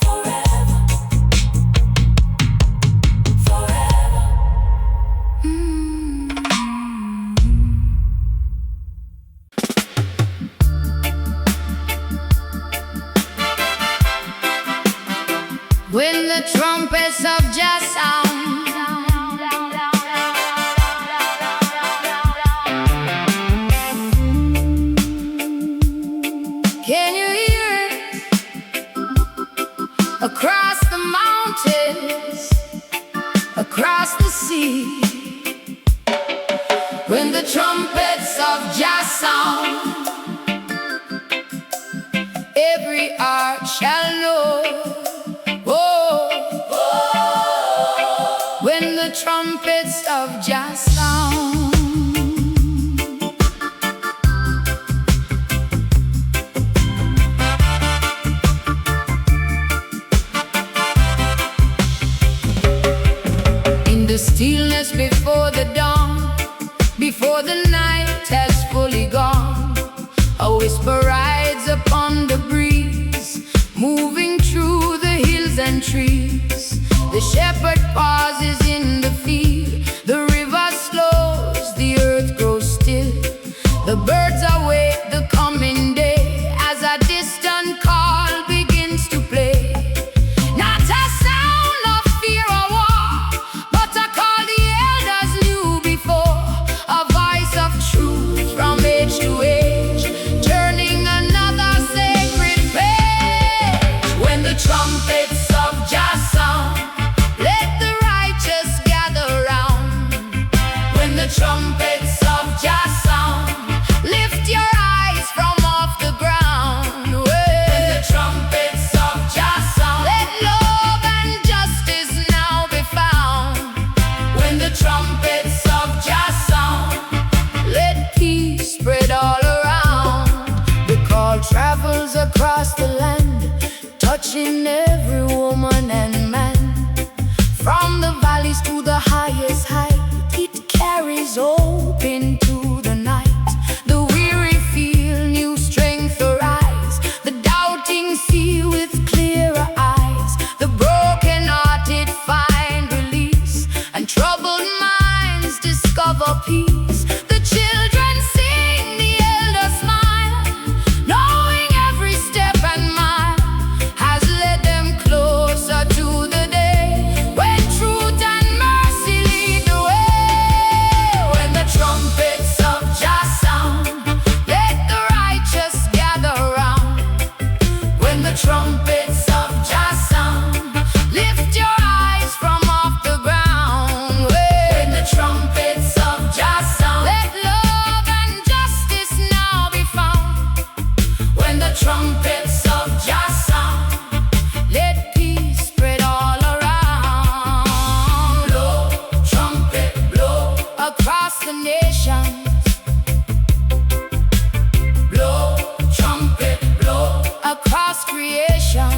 forever, forever. When the trumpets of Jah sound, can you hear it across the mountains, across the sea? When the trumpets of Jah sound, every heart shall know. When the trumpets of Jah sound, in the stillness before the dawn, before the night has fully gone, a whisper rides upon the breeze, moving through the hills and trees. The shepherd pauses in the field, the river slows, the earth grows still. The birds await the coming day as a distant call begins to play. Not a sound of fear or war, but a call the elders knew before, a voice of truth from age to age, turning another sacred page. When the trumpets of Jah sound, trumpets of Jah sound, lift your eyes from off the ground. When the trumpets of Jah sound, let love and justice now be found. When the trumpets of Jah sound, let peace spread all around. The call travels across the land, touching every woman and man. From the valleys to the highest height, it carries hope into the night. The weary feel new strength arise, the doubting see with clearer eyes. The broken-hearted find release, and troubled minds discover peace. The children sing, the elders smile, knowing every step and mile has led them closer to the day when truth and mercy lead the way. When the trumpets of Jah sound, let the righteous gather round. When the trumpets of Jah sound, lift your eyes from off the ground. When the trumpets of Jah sound, let love and justice now be found. When the trumpets of Jah sound, let peace spread all around. Blow, trumpet, blow across the nations. Blow, trumpet, blow across creation.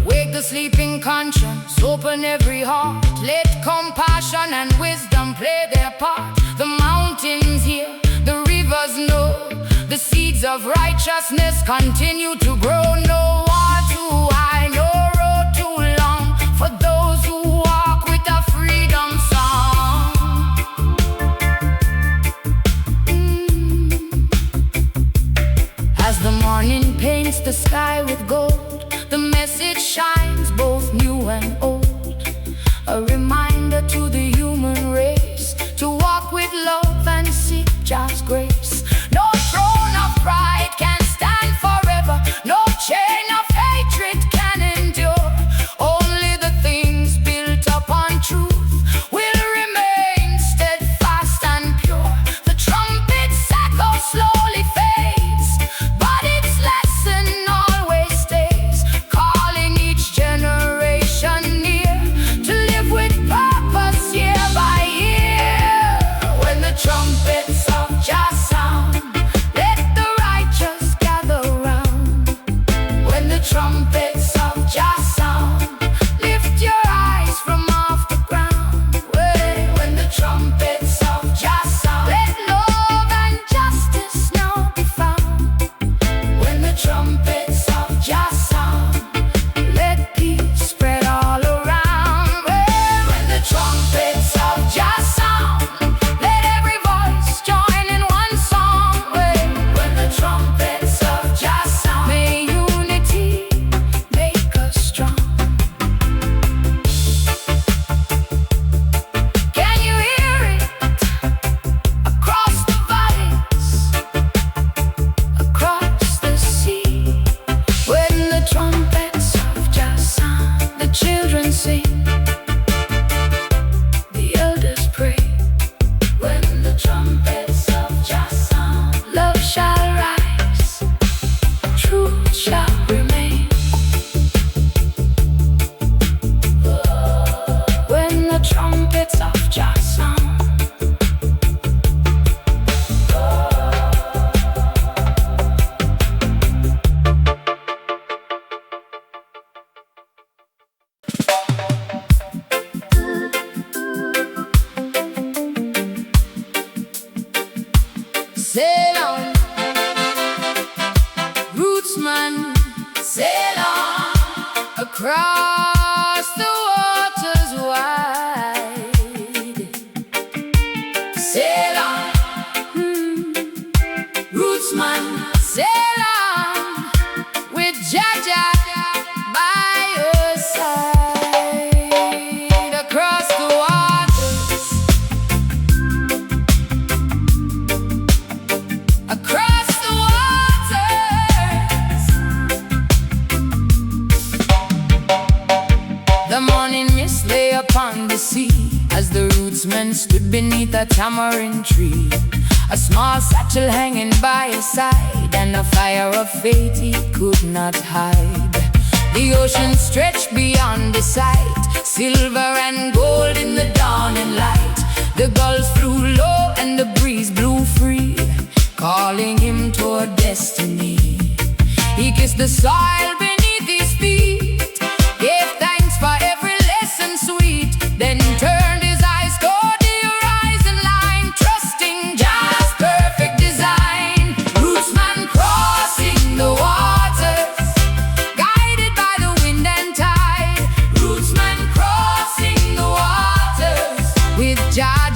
Wake the sleeping conscience, open every heart. Let compassion and wisdom play their part. The mountains hear, the rivers know, the seeds of righteousness continue to grow. No war too high, no road too long for those who walk with a freedom song. As the morning paints the sky with gold, the message shines both new and old. A reminder to the human race to walk with love and seek Jah's grace. No throne of pride can stand forever, no chain of hatred can endure. Only the things built upon truth will remain steadfast and pure. The trumpet's echo slowly fades, but its lesson always stays, calling each generation. sail on, Rootsman, sail on across the waters wide. Sail on, Rootsman, sail on with Jah by your side across the waters, across the waters. The morning mist lay upon the sea as the rootsman stood beneath a tamarind tree. A small satchel hanging by his side, and a fire of faith he could not hide. The ocean stretched beyond his sight, silver and gold in the dawning light. The gulls flew low and the breeze blew free, calling him toward destiny. He kissed the soil beneath his feet, gave thanks for every lesson sweet, then turned his eyes toward the horizon line, trusting Jah's perfect design. Rootsman crossing the waters, guided by the wind and tide. Rootsman crossing the waters with Jah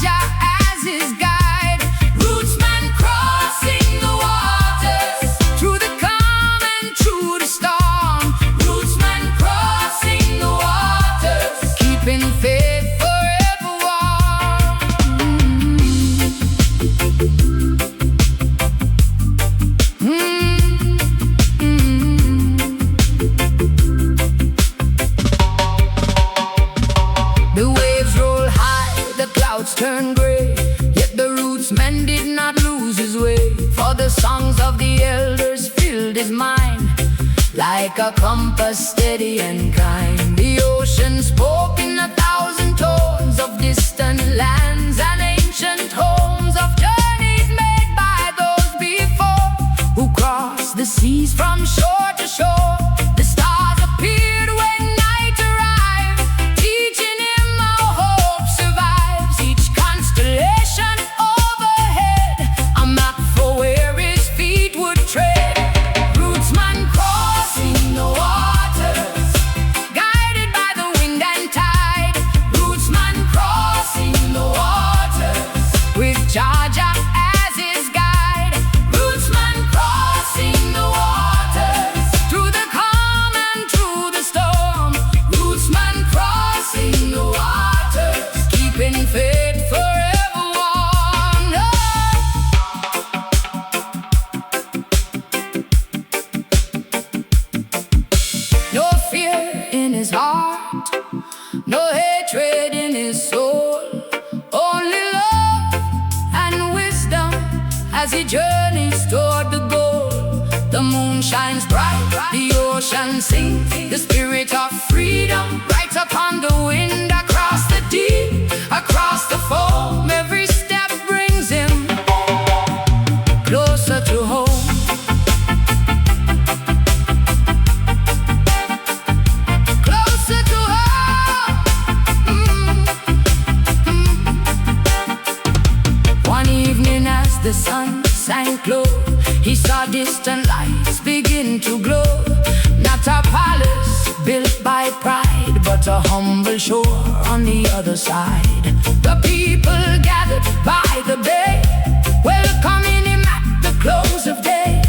as his guide. Rootsman crossing the waters through the calm and through the storm. Rootsman crossing the waters, keeping faith forever warm. The waves roll high, the clouds turn gray, yet the rootsman did not lose his way. For the songs of the elders filled his mind, like a compass steady and kind. The ocean spoke in 1,000 tones of distant lands and ancient homes, of journeys made by those before, who crossed the seas from shore to shore. The stars appeared when night arrived, teaching him how hope survives. Each constellation overhead, a map for where his feet would tread. Rootsman crossing the waters, guided by the wind and tide. Rootsman crossing the waters with Jah as his guide. Rootsman crossing the waters through the calm and through the storm. Rootsman crossing the waters, keeping faith forever warm. No fear in his heart, no hatred in his soul, only love and wisdom as he journeys toward the goal. The moon shines bright, the ocean sings, the spirit of freedom rides upon the wind, across the deep, across the foam. Every step brings him closer to home. Closer to home. One evening as the sun sank low, he saw distant lights begin to glow. Not a palace built by pride, but a humble shore on the other side. The people gathered by the bay, welcoming him at the close of day,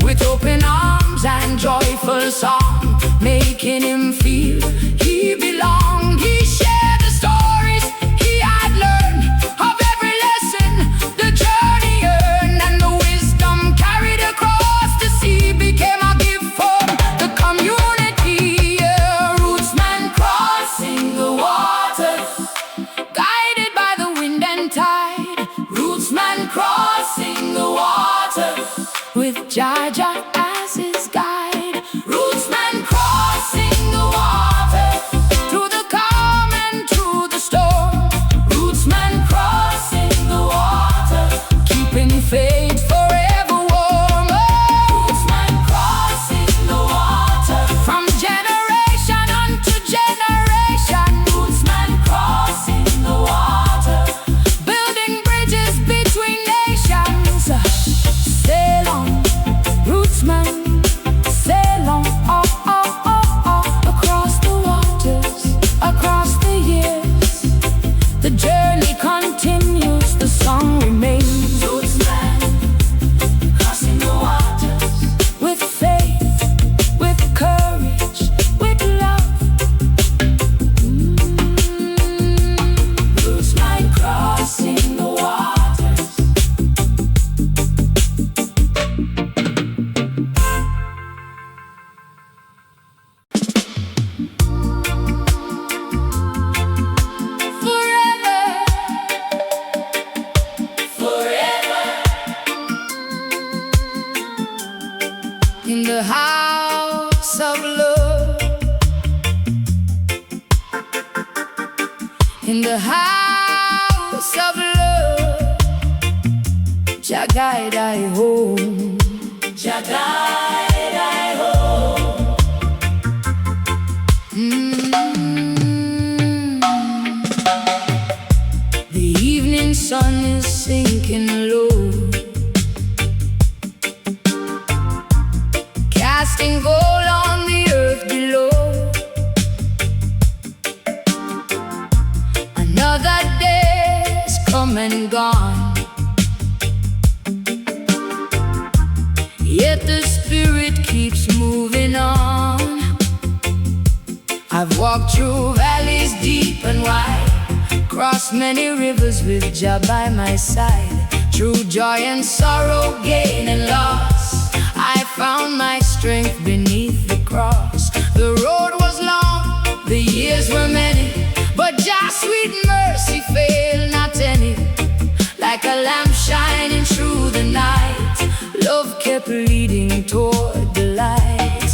with open arms and joyful song, making him feel he belonged. He shared the stories he had learned, of every lesson the journey earned, and the wisdom carried across the sea became a gift for the community. Rootsman crossing the waters, guided by the wind and tide. Rootsman crossing the waters with Jah as his guide. Rootsman crossing the waters through the calm and through the storm. Rootsman crossing the waters, keeping faith forever warm. Rootsman crossing the water from generation unto generation. Rootsman crossing the water, building bridges between nations. the house of love. Jah guide I home. Jah guide I home. The evening sun is sinking low, casting gold on the earth below. Another day's come and gone, yet the spirit keeps moving on. I've walked through valleys deep and wide, crossed many rivers with Jah by my side. Through joy and sorrow, gain and loss, I found my strength beneath the cross. The road was long, the years were many, but Jah's sweet mercy failed not any. Like a lamp shining through the night, love kept leading toward the light.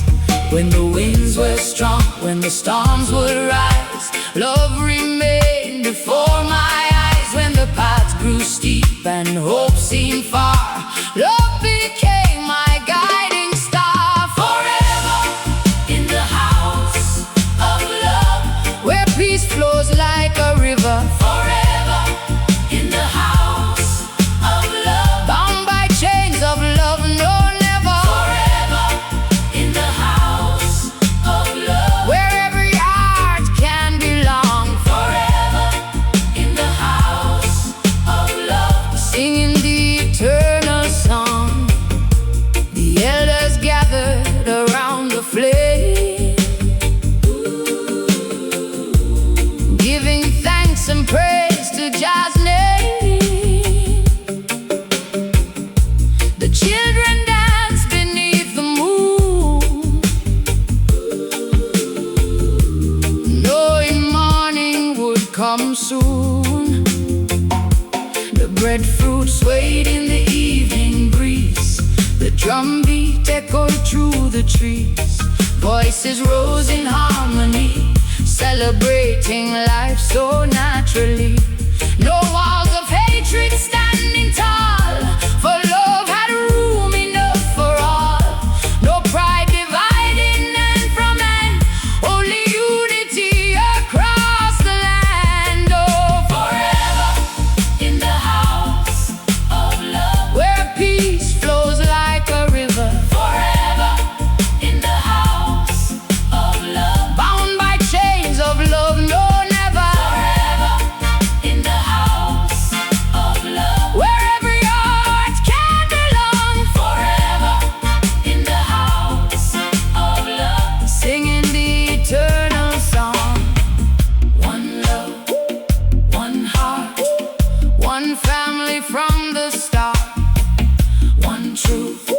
When the winds were strong, when the storms would rise, love remained before my eyes. When the path grew steep and hope seemed far, love became my guiding star. Forever in the house of love, where peace flows like a river. Forever in the house of love, bound by chains of love, no never. Forever in the house of love, where every heart can belong. Forever in the house of love, singing the eternal song. The elders gathered around the flame, giving thanks and praise to Jah's name. The children danced beneath the moon, knowing morning would come soon. The breadfruit swayed in the evening breeze, the drum beat echoed through the trees. Voices rose in harmony, celebrating life so naturally. No walls of hatred standing tall, for love had room enough for all. No pride dividing man from man, only unity across the land. Oh, forever in the house of love, where peace flows like a river. Forever in the house of love, bound by chains of love, no never. Forever in the house of love, where every heart can belong. Forever in the house of love, singing the eternal song. One love, one heart, one family from the start. One truth,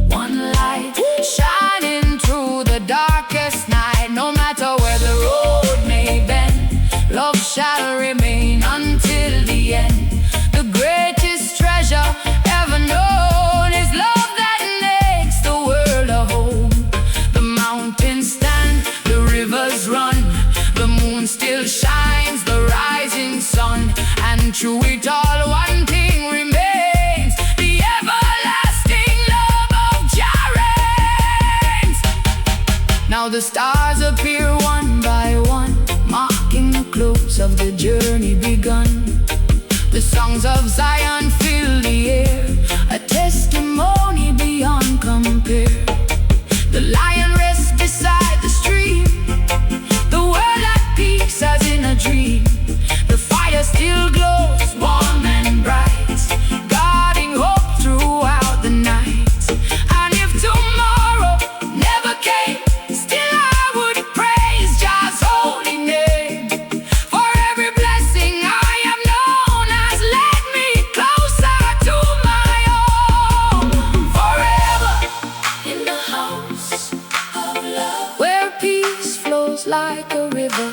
one light, shining through the darkest night. No matter where the road may bend, love shall remain until the end. The greatest treasure ever known is love that makes the world a home. The mountains stand, the rivers run, the moon still shines, the rising sun. And through it all, one thing remains, the everlasting love of Jah reigns. Now the stars appear one by one, marking the close of the journey begun. The songs of Zion fill the air, a testimony beyond compare. The lion rests beside the stream, the world at peace as in a dream. The fire still glows warm and bright, guarding hope throughout the night. And if tomorrow never came, still I would praise Jah's holy name. For every blessing I have known has led me closer to my own. Forever in the house of love, where peace flows like a river.